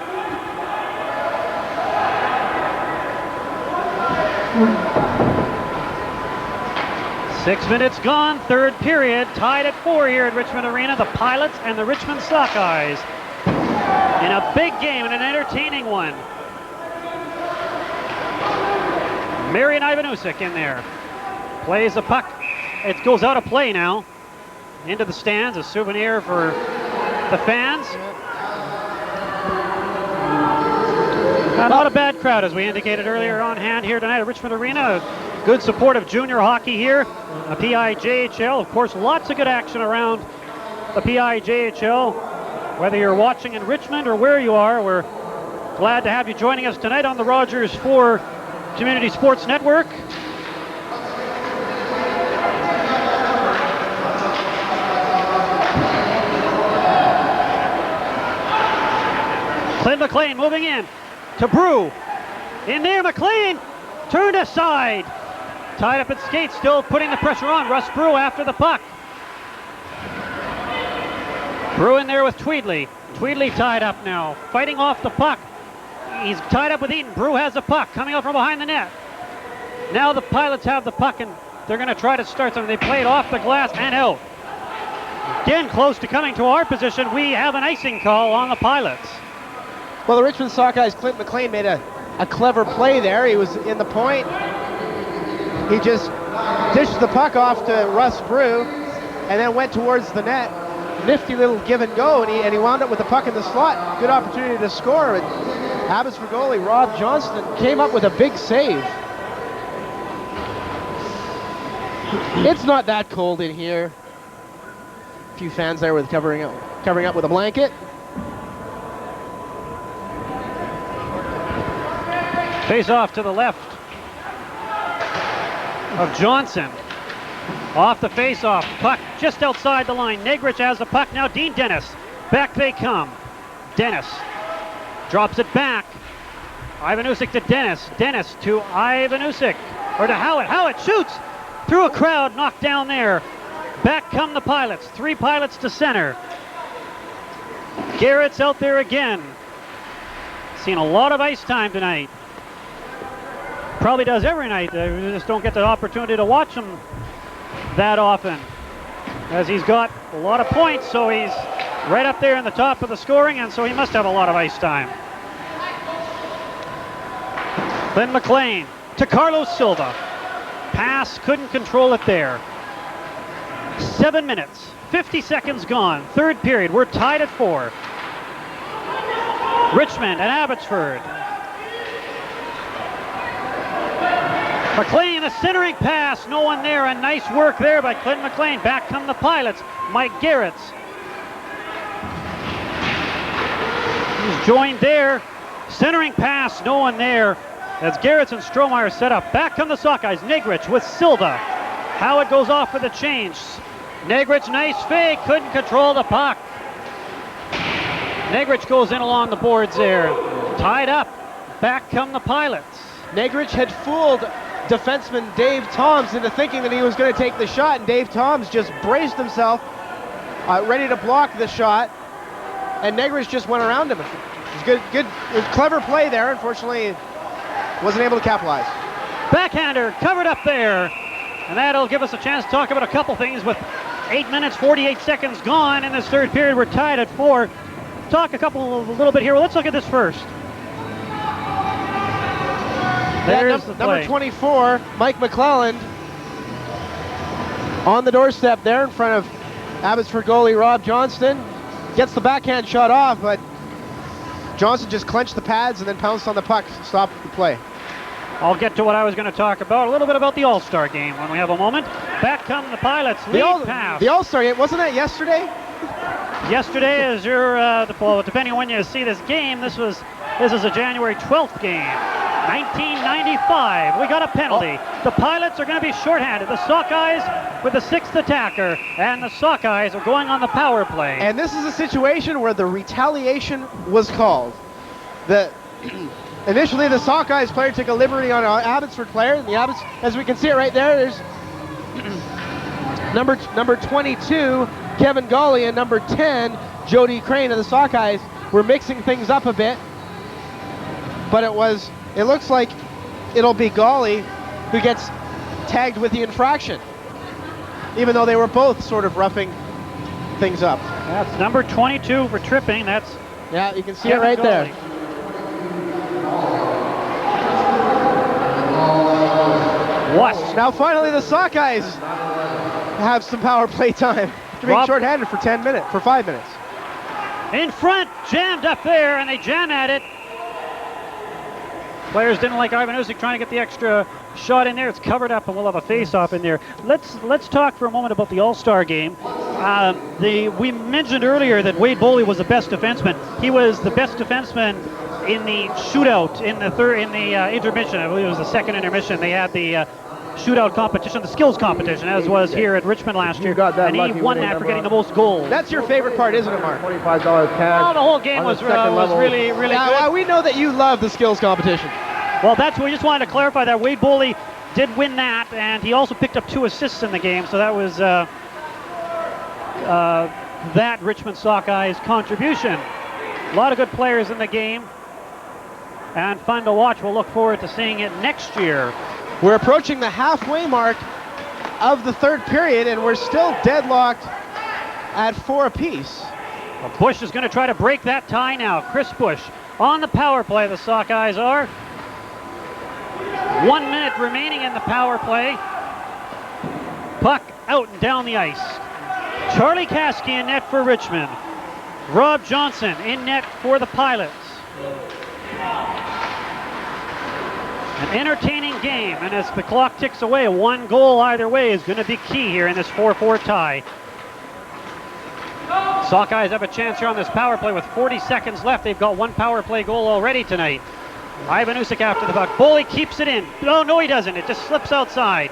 Six minutes gone, third period, tied at 4 here at Richmond Arena. The Pilots and the Richmond Sockeyes in a big game and an entertaining one. Marian Ivanusik in there. Plays the puck. It goes out of play now. Into the stands, a souvenir for the fans. Not a bad crowd, as we indicated earlier, on hand here tonight at Richmond Arena. Good support of junior hockey here. A PIJHL, of course, lots of good action around the PIJHL. Whether you're watching in Richmond or where you are, we're glad to have you joining us tonight on the Rogers 4 Community Sports Network. Clint McClelland moving in to Brew. In there, McClelland turned aside. Tied up at skates, still putting the pressure on. Russ Brew after the puck. Brew in there with Tweedley. Tweedley tied up now, fighting off the puck. He's tied up with Eaton. Brew has the puck, coming out from behind the net. Now the Pilots have the puck, and they're going to try to start something. They play it off the glass and out. Again, close to coming to our position. We have an icing call on the Pilots. Well, the Richmond Sockeyes, Clint McClelland made a clever play there. He was in the point. He just dished the puck off to Russ Brew and then went towards the net. Nifty little give and go, and he wound up with the puck in the slot. Good opportunity to score. And Abbotsford goalie Rob Johnston came up with a big save. It's not that cold in here. A few fans there with covering up with a blanket. Face off to the left of Johnson. Off the face-off, puck just outside the line. Negrich has the puck now. Dean Dennis, back they come. Dennis drops it back. Ivanusik to Dennis. Dennis to Ivanusik, or to Howitt. Howitt shoots through a crowd, knocked down there. Back come the Pilots. 3 Pilots to center. Garrett's out there again. Seen a lot of ice time tonight. Probably does every night. We just don't get the opportunity to watch him that often, as he's got a lot of points, so he's right up there in the top of the scoring, and so he must have a lot of ice time. Then McClelland to Carlos Silva. Pass, couldn't control it there. 7 minutes, 50 seconds gone. Third period, we're tied at 4. Richmond and Abbotsford. McClelland, a centering pass, no one there, and nice work there by Clint McClelland. Back come the Pilots, Mike Garrett's. He's joined there, centering pass, no one there, as Garrett's and Strohmeyer set up. Back come the Sockeyes, Negrich with Silva. Howard goes off for the change. Negrich, nice fake, couldn't control the puck. Negrich goes in along the boards there. Tied up, back come the Pilots. Negrich had fooled defenseman Dave Toms into thinking that he was going to take the shot, and Dave Toms just braced himself, ready to block the shot, and Negrich just went around him. It was good, clever play there. Unfortunately, wasn't able to capitalize. Backhander covered up there, and that'll give us a chance to talk about a couple things with 8 minutes, 48 seconds gone in this third period. We're tied at 4. Talk a little bit here. Well, let's look at this first. There's the play. Number 24, Mike McClelland, on the doorstep there in front of Abbotsford goalie Rob Johnston. Gets the backhand shot off, but Johnston just clenched the pads and then pounced on the puck, stopped the play. I'll get to what I was going to talk about, a little bit about the All-Star game when we have a moment. Back come the Pilots, lead pass. The All-Star game, wasn't that yesterday? Yesterday, as you're, well, depending on when you see this game, this is a January 12th game. 1995, we got a penalty. The Pilots are going to be shorthanded. The Sockeyes with the 6th attacker, and the Sockeyes are going on the power play. And this is a situation where the retaliation was called. Initially, the Sockeyes player took a liberty on an Abbotsford player, and as we can see it right there, there's number 22, Kevin Goalie, and number 10, Jody Crane of the Sockeyes were mixing things up a bit, but it looks like it'll be Goalie who gets tagged with the infraction, even though they were both sort of roughing things up. That's number 22 for tripping. Yeah, you can see it right there. What? Now finally the Sockeyes have some power play time after being shorthanded for 5 minutes. In front, jammed up there, and they jam at it. Players didn't like Ivan Usyk trying to get the extra shot in there. It's covered up, and we'll have a face-off in there. Let's talk for a moment about the All-Star game. We mentioned earlier that Wade Boley was the best defenseman. He was the best defenseman in the shootout in the intermission. I believe it was the second intermission. They had the shootout competition, the skills competition, as was here at Richmond last year. And he won that for getting the most goals. That's your favorite part, isn't it, Mark? $25 cash. Oh, the whole game was really good. We know that you love the skills competition. Well, we just wanted to clarify that Wade Boley did win that, and he also picked up 2 assists in the game, so that was that Richmond Sockeyes contribution. A lot of good players in the game, and fun to watch. We'll look forward to seeing it next year. We're approaching the halfway mark of the third period, and we're still deadlocked at 4 apiece. Well, Bush is going to try to break that tie now. Chris Bush on the power play, the Sockeyes are. 1 minute remaining in the power play. Puck out and down the ice. Charlie Caskey in net for Richmond. Rob Johnson in net for the Pilots. An entertaining game, and as the clock ticks away, 1 goal either way is going to be key here in this 4-4 tie. Sockeyes have a chance here on this power play with 40 seconds left. They've got 1 power play goal already tonight. Ivan Usyk after the puck. Boley keeps it in. No, he doesn't. It just slips outside.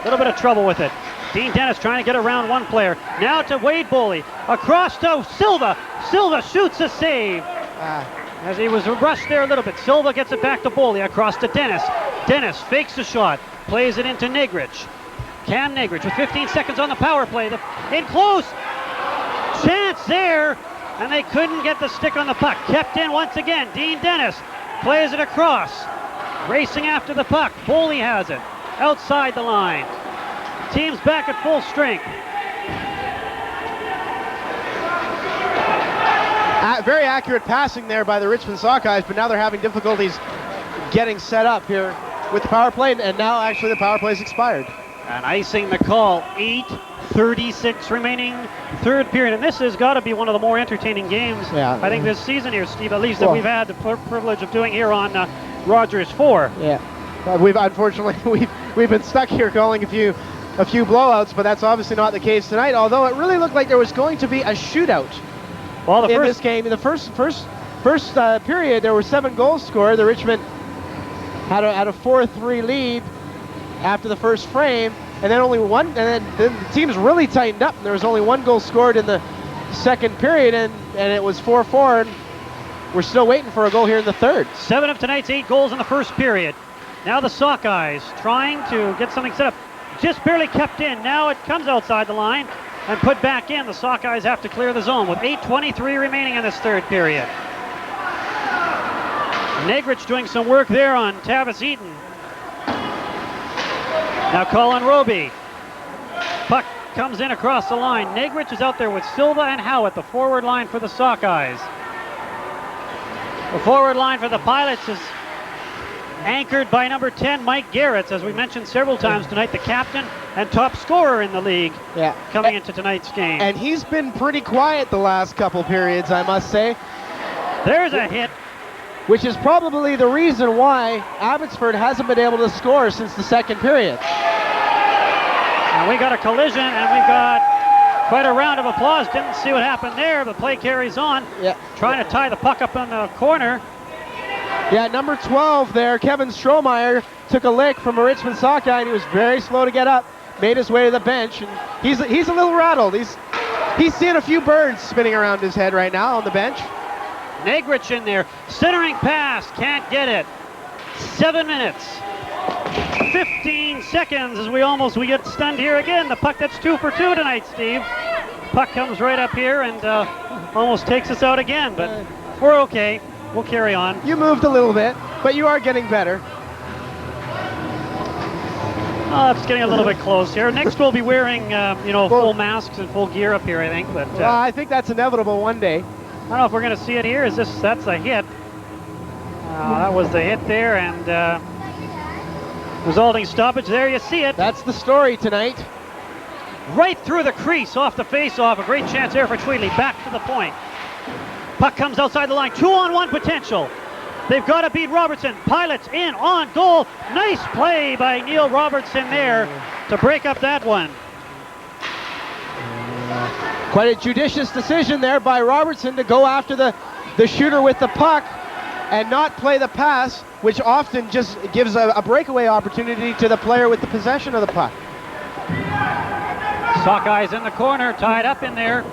A little bit of trouble with it. Dean Dennis trying to get around one player. Now to Wade Boley. Across to Silva. Silva shoots a save. As he was rushed there a little bit. Silva gets it back to Boley. Across to Dennis. Dennis fakes the shot. Plays it into Negrich. Cam Negrich with 15 seconds on the power play. In close. Chance there. And they couldn't get the stick on the puck. Kept in once again. Dean Dennis plays it across. racing after the puck. Goalie has it outside the line. Team's back at full strength. Very accurate passing there by the Richmond Sockeyes, but now they're having difficulties getting set up here with the power play, and now actually the power play's expired. And icing the call. 8:36 remaining, third period, and this has got to be one of the more entertaining games, I think, this season here, Steve, at least that we've had the privilege of doing here on Rogers 4. Yeah, we've unfortunately we've been stuck here calling a few blowouts, but that's obviously not the case tonight, although it really looked like there was going to be a shootout. Well, in this game, in the first period, there were 7 goals scored. The Richmond had a 4-3 lead after the first frame, and then only one. And then the teams really tightened up. And there was only 1 goal scored in the second period, and it was 4-4. And we're still waiting for a goal here in the third. 7 of tonight's 8 goals in the first period. Now the Sockeyes trying to get something set up. Just barely kept in. Now it comes outside the line and put back in. The Sockeyes have to clear the zone with 8:23 remaining in this third period. Negrich doing some work there on Tavis Eaton. Now Colin Roby. Puck comes in across the line. Negrich is out there with Silva and Howitt, the forward line for the Sockeyes. The forward line for the Pilots is anchored by number 10, Mike Garretts, as we mentioned several times tonight, the captain and top scorer in the league coming into tonight's game. And he's been pretty quiet the last couple periods, I must say. There's a hit. Which is probably the reason why Abbotsford hasn't been able to score since the second period. And we got a collision, and we've got quite a round of applause. Didn't see what happened there. The play carries on. Yeah. Trying to tie the puck up in the corner. Yeah, number 12 there, Kevin Strohmeyer, took a lick from a Richmond Sockeye, and he was very slow to get up. Made his way to the bench, and he's a little rattled. He's seeing a few birds spinning around his head right now on the bench. Negrich in there, centering pass, can't get it. 7 minutes, 15 seconds as we get stunned here again. The puck that's 2 for 2 tonight, Steve. Puck comes right up here and almost takes us out again, but we're okay. We'll carry on. You moved a little bit, but you are getting better. It's getting a little bit close here. Next we'll be wearing, full masks and full gear up here, I think. But I think that's inevitable one day. I don't know if we're going to see it here. That's a hit. That was the hit there, and resulting stoppage. There you see it. That's the story tonight. Right through the crease off the face-off. A great chance there for Tweedley. Back to the point. Puck comes outside the line. 2-on-1 potential. They've got to beat Robertson. Pilots in on goal. Nice play by Neil Robertson there to break up that one. Quite a judicious decision there by Robertson to go after the shooter with the puck and not play the pass, which often just gives a breakaway opportunity to the player with the possession of the puck. Sockeyes in the corner, tied up in there.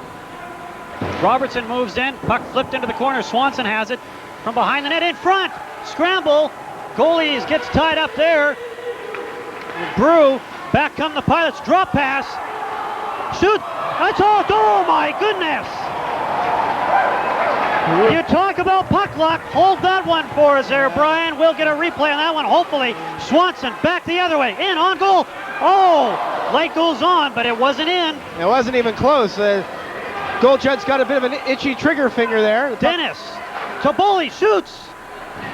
Robertson moves in, puck flipped into the corner. Swanson has it from behind the net in front. Scramble. Goalies gets tied up there. Brew, back come the Pilots. Drop pass. Shoot. That's all. Oh my goodness. You talk about puck luck. Hold that one for us there, Brian. We'll get a replay on that one, hopefully. Swanson back the other way. In on goal. Oh, light goes on, but it wasn't in. It wasn't even close. Goal judge got a bit of an itchy trigger finger there. Dennis. Taboli shoots.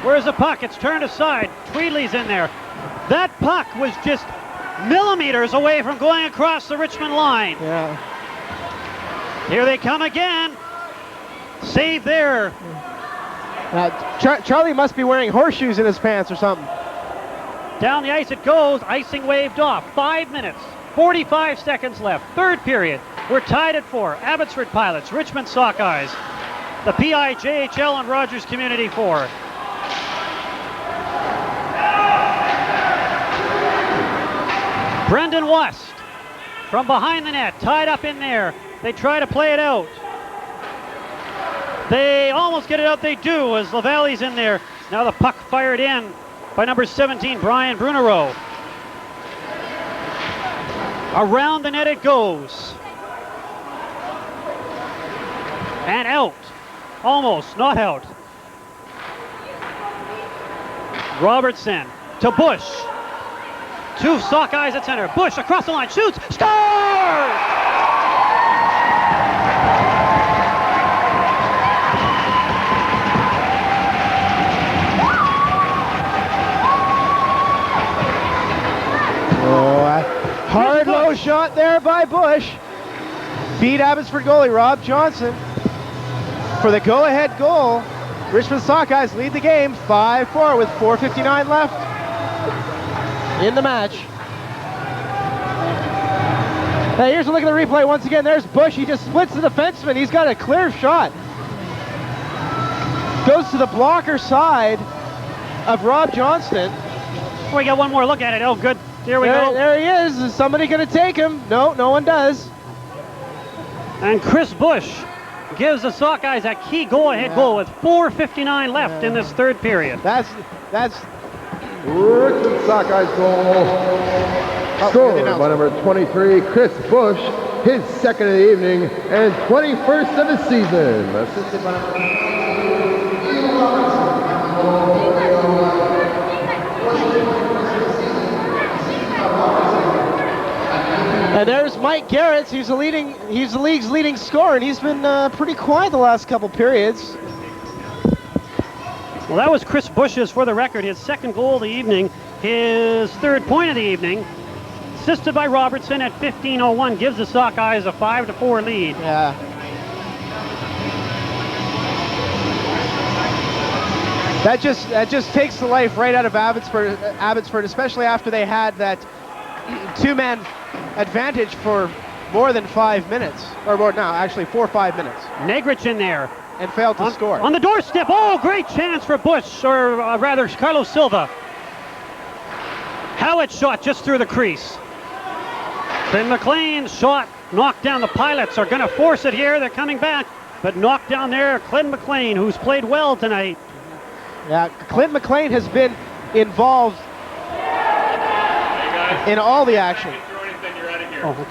Where's the puck? It's turned aside. Tweedley's in there. That puck was just millimeters away from going across the Richmond line. Yeah. Here they come again. Save there. Charlie must be wearing horseshoes in his pants or something. Down the ice it goes. Icing waved off. 5 minutes. 45 seconds left. Third period. We're tied at 4. Abbotsford Pilots, Richmond Sockeyes. The PIJHL on Rogers Community 4. Brendan West from behind the net, tied up in there. They try to play it out. They almost get it out. They do as Lavalley's in there. Now the puck fired in by number 17, Brian Brunero. Around the net it goes. And out. Almost, not out. Robertson to Bush. Two Sockeyes at center. Bush across the line, shoots, scores! Hard low shot there by Bush. Beat Abbotsford goalie Rob Johnson for the go-ahead goal. Richmond Sockeyes lead the game 5-4 with 4:59 left in the match. Now here's a look at the replay once again. There's Bush. He just splits the defenseman. He's got a clear shot. Goes to the blocker side of Rob Johnston. We got one more look at it. Oh, good. Here we go. There he is. Is somebody going to take him? No, no one does. And Chris Bush gives the Sockeyes a key go-ahead goal with 4:59 left in this third period. That's Richmond Sockeyes goal. Scored by number 23, Chris Bush, his second of the evening and 21st of the season. Assisted by And there's Mike Garrett. He's the league's leading scorer, and he's been pretty quiet the last couple periods. Well, that was Chris Bush's, for the record, his second goal of the evening, his third point of the evening. Assisted by Robertson at 15:01, gives the Sockeyes a 5-4 lead. Yeah. That just takes the life right out of Abbotsford, especially after they had that two-man advantage for more than 5 minutes, or more now, actually 4 or 5 minutes. Negrich in there. And failed to score. On the doorstep. Oh, great chance for Bush, or rather Carlos Silva. Howard shot just through the crease. Then McClelland's shot knocked down. The Pilots are going to force it here. They're coming back, but knocked down there. Clint McClelland, who's played well tonight. Yeah, Clint McClelland has been involved in all the action. Oh, okay.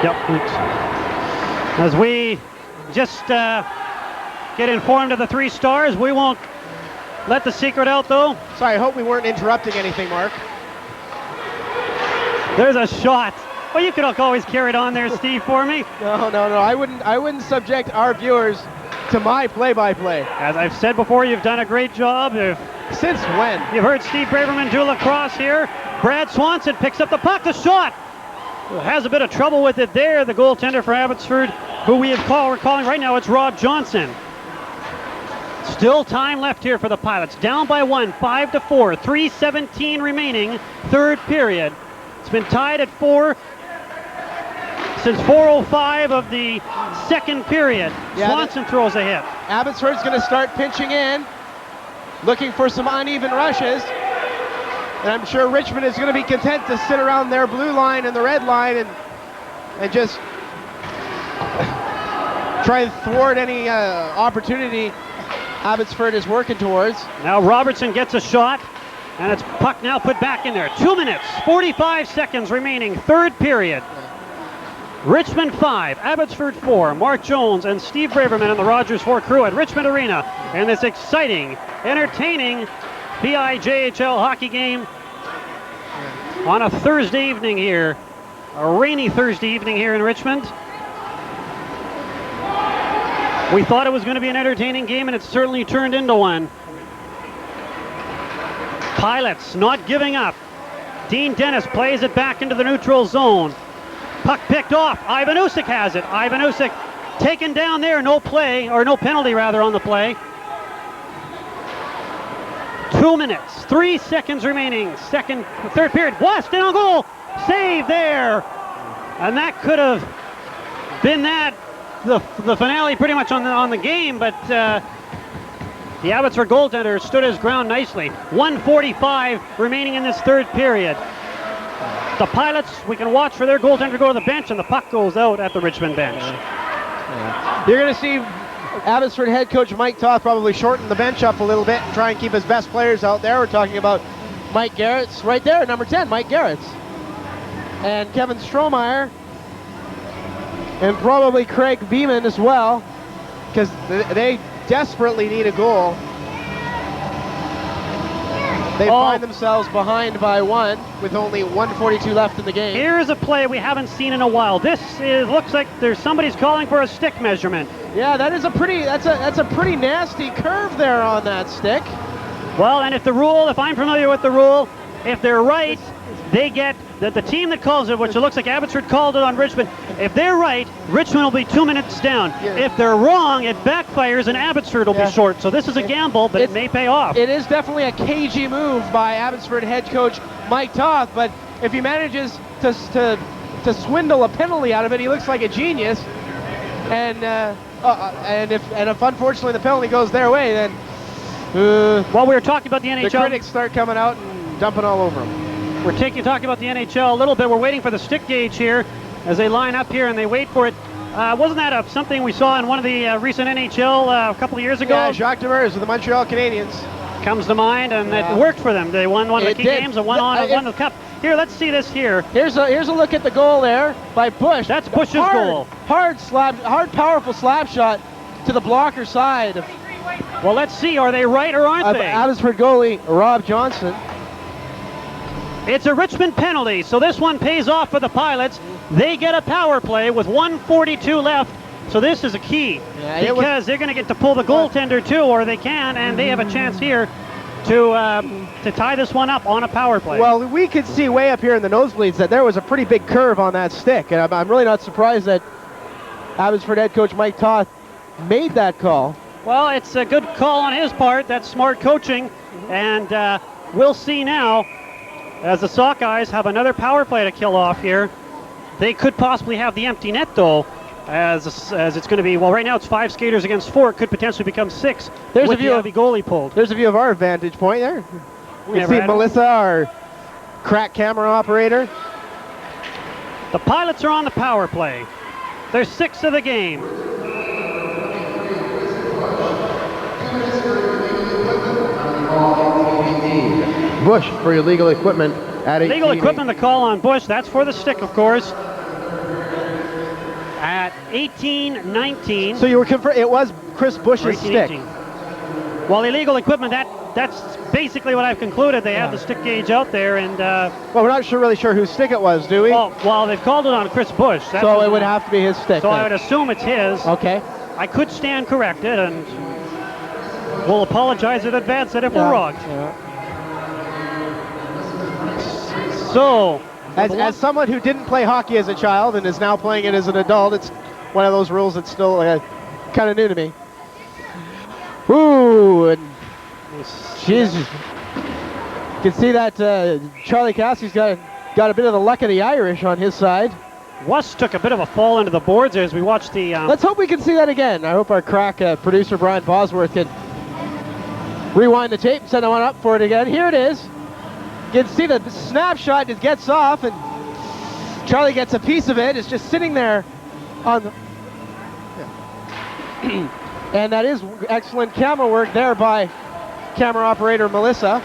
Yep. As we just get informed of the 3 stars, we won't let the secret out, though. Sorry, I hope we weren't interrupting anything, Mark. There's a shot. Well, you could always carry it on there, Steve, for me. No. I wouldn't subject our viewers to my play-by-play. As I've said before, you've done a great job. Since when? You've heard Steve Braverman do lacrosse here. Brad Swanson picks up the puck. The shot. Has a bit of trouble with it there. The goaltender for Abbotsford, who we're calling right now, it's Rob Johnson. Still time left here for the Pilots. Down by 1, 5-4, 3:17 remaining, third period. It's been tied at 4 since 4:05 of the second period. Yeah, Swanson throws a hit. Abbotsford's going to start pinching in, looking for some uneven rushes. And I'm sure Richmond is going to be content to sit around their blue line and the red line and just try and thwart any opportunity Abbotsford is working towards. Now Robertson gets a shot, and it's puck now put back in there. 2 minutes, 45 seconds remaining, third period. Richmond 5, Abbotsford 4. Mark Jones and Steve Braverman and the Rogers 4 crew at Richmond Arena in this exciting, entertaining PIJHL hockey game on a Thursday evening here, a rainy Thursday evening here in Richmond. We thought it was going to be an entertaining game, and it certainly turned into one. Pilots not giving up. Dean Dennis plays it back into the neutral zone. Puck picked off. Ivan Usyk has it. Ivan Usyk taken down there. No play, or no penalty rather, on the play. 2 minutes, 3 seconds remaining. Third period. Weston on goal. Save there. And that could have been the finale pretty much on the game, but the Abbotsford goaltender stood his ground nicely. 1:45 remaining in this third period. The Pilots, we can watch for their goaltender to go to the bench, and the puck goes out at the Richmond bench. You're going to see Abbotsford head coach Mike Toth probably shorten the bench up a little bit and try and keep his best players out there. We're talking about Mike Garrett's right there, number 10, Mike Garrett's. And Kevin Strohmeyer. And probably Craig Beeman as well, because they desperately need a goal. They find themselves behind by 1 with only 1:42 left in the game. Here's a play we haven't seen in a while. Looks like somebody's calling for a stick measurement. Yeah, that's a pretty nasty curve there on that stick. Well, and if I'm familiar with the rule, if they're right, they get the team that calls it, which it looks like Abbotsford called it on Richmond. If they're right, Richmond will be 2 minutes down. Yeah. If they're wrong, it backfires and Abbotsford will be short. So this is a gamble, but it may pay off. It is definitely a cagey move by Abbotsford head coach Mike Toth, but if he manages to swindle a penalty out of it, he looks like a genius. And if unfortunately the penalty goes their way, then well, we were talking about the NHL. The critics start coming out and dumping all over them. We're talking about the NHL a little bit. We're waiting for the stick gauge here as they line up here and they wait for it. Wasn't that something we saw in one of the recent NHL a couple of years ago? Yeah, Jacques Demers with the Montreal Canadiens. Comes to mind, and it worked for them. They won one of the key games and won the cup. Here, let's see this here. Here's a look at the goal there by Bush. That's Bush's goal. Hard, powerful slap shot to the blocker side. Well, let's see. Are they right or aren't they? Abbotsford goalie Rob Johnson. It's a Richmond penalty, so this one pays off for the Pilots. They get a power play with 1:42 left, so this is a key because they're going to get to pull the goaltender too, or they can, and they have a chance here to tie this one up on a power play. Well, we could see way up here in the nosebleeds that there was a pretty big curve on that stick, and I'm really not surprised that Abbotsford head coach Mike Toth made that call. Well, it's a good call on his part. That's smart coaching, and we'll see now. As the Sockeyes have another power play to kill off here. They could possibly have the empty net, though, as it's going to be, well, right now it's 5 skaters against 4. It could potentially become 6. There's with a view the goalie pulled. There's a view of our vantage point there. You see Melissa, our crack camera operator. The Pilots are on the power play. They're 6th of the game. Bush for your legal equipment at 18. Legal equipment, the call on Bush. That's for the stick, of course. At 18-19. So you were confirmed it was Chris Bush's stick. Well, illegal equipment, that's basically what I've concluded. They have the stick gauge out there, and well, we're not really sure whose stick it was, do we? Well, they've called it on Chris Bush. So it would have to be his stick. So then I would assume it's his. Okay. I could stand corrected, and we'll apologize in advance if we're wrong. Yeah. So, as someone who didn't play hockey as a child and is now playing it as an adult, it's one of those rules that's still kind of new to me. Ooh, and you can see that Charlie Caskey's got a bit of the luck of the Irish on his side. West took a bit of a fall into the boards as we watched the... Let's hope we can see that again. I hope our crack producer Brian Bosworth can rewind the tape and send one up for it again. Here it is. You can see the snapshot. It gets off, and Charlie gets a piece of it. It's just sitting there on the... And that is excellent camera work there by camera operator Melissa.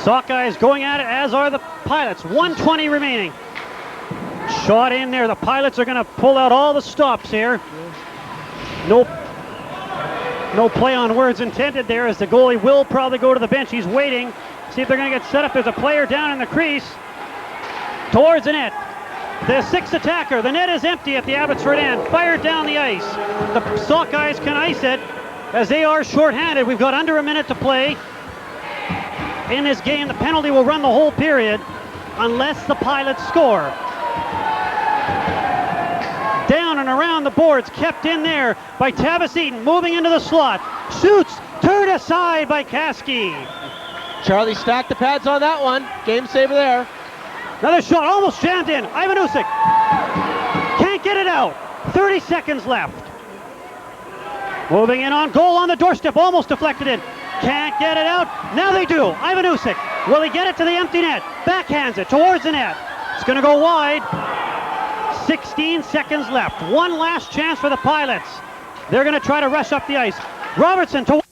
Sockeyes going at it, as are the Pilots. 1:20 remaining. Shot in there. The Pilots are going to pull out all the stops here. No play on words intended there, as the goalie will probably go to the bench. He's waiting. See if they're going to get set up. There's a player down in the crease towards the net. The 6th attacker. The net is empty at the Abbotsford end. Fired down the ice. The Sockeyes can ice it as they are shorthanded. We've got under a minute to play in this game. The penalty will run the whole period unless the Pilots score. Down and around the boards, kept in there by Tavis Eaton, moving into the slot. Shoots, turned aside by Caskey. Charlie stacked the pads on that one. Game saver there. Another shot, almost jammed in. Ivanusik can't get it out. 30 seconds left. Moving in on goal on the doorstep, almost deflected in. Can't get it out. Now they do. Ivanusik, will he get it to the empty net? Backhands it towards the net. It's going to go wide. 16 seconds left. One last chance for the Pilots. They're going to try to rush up the ice. Robertson to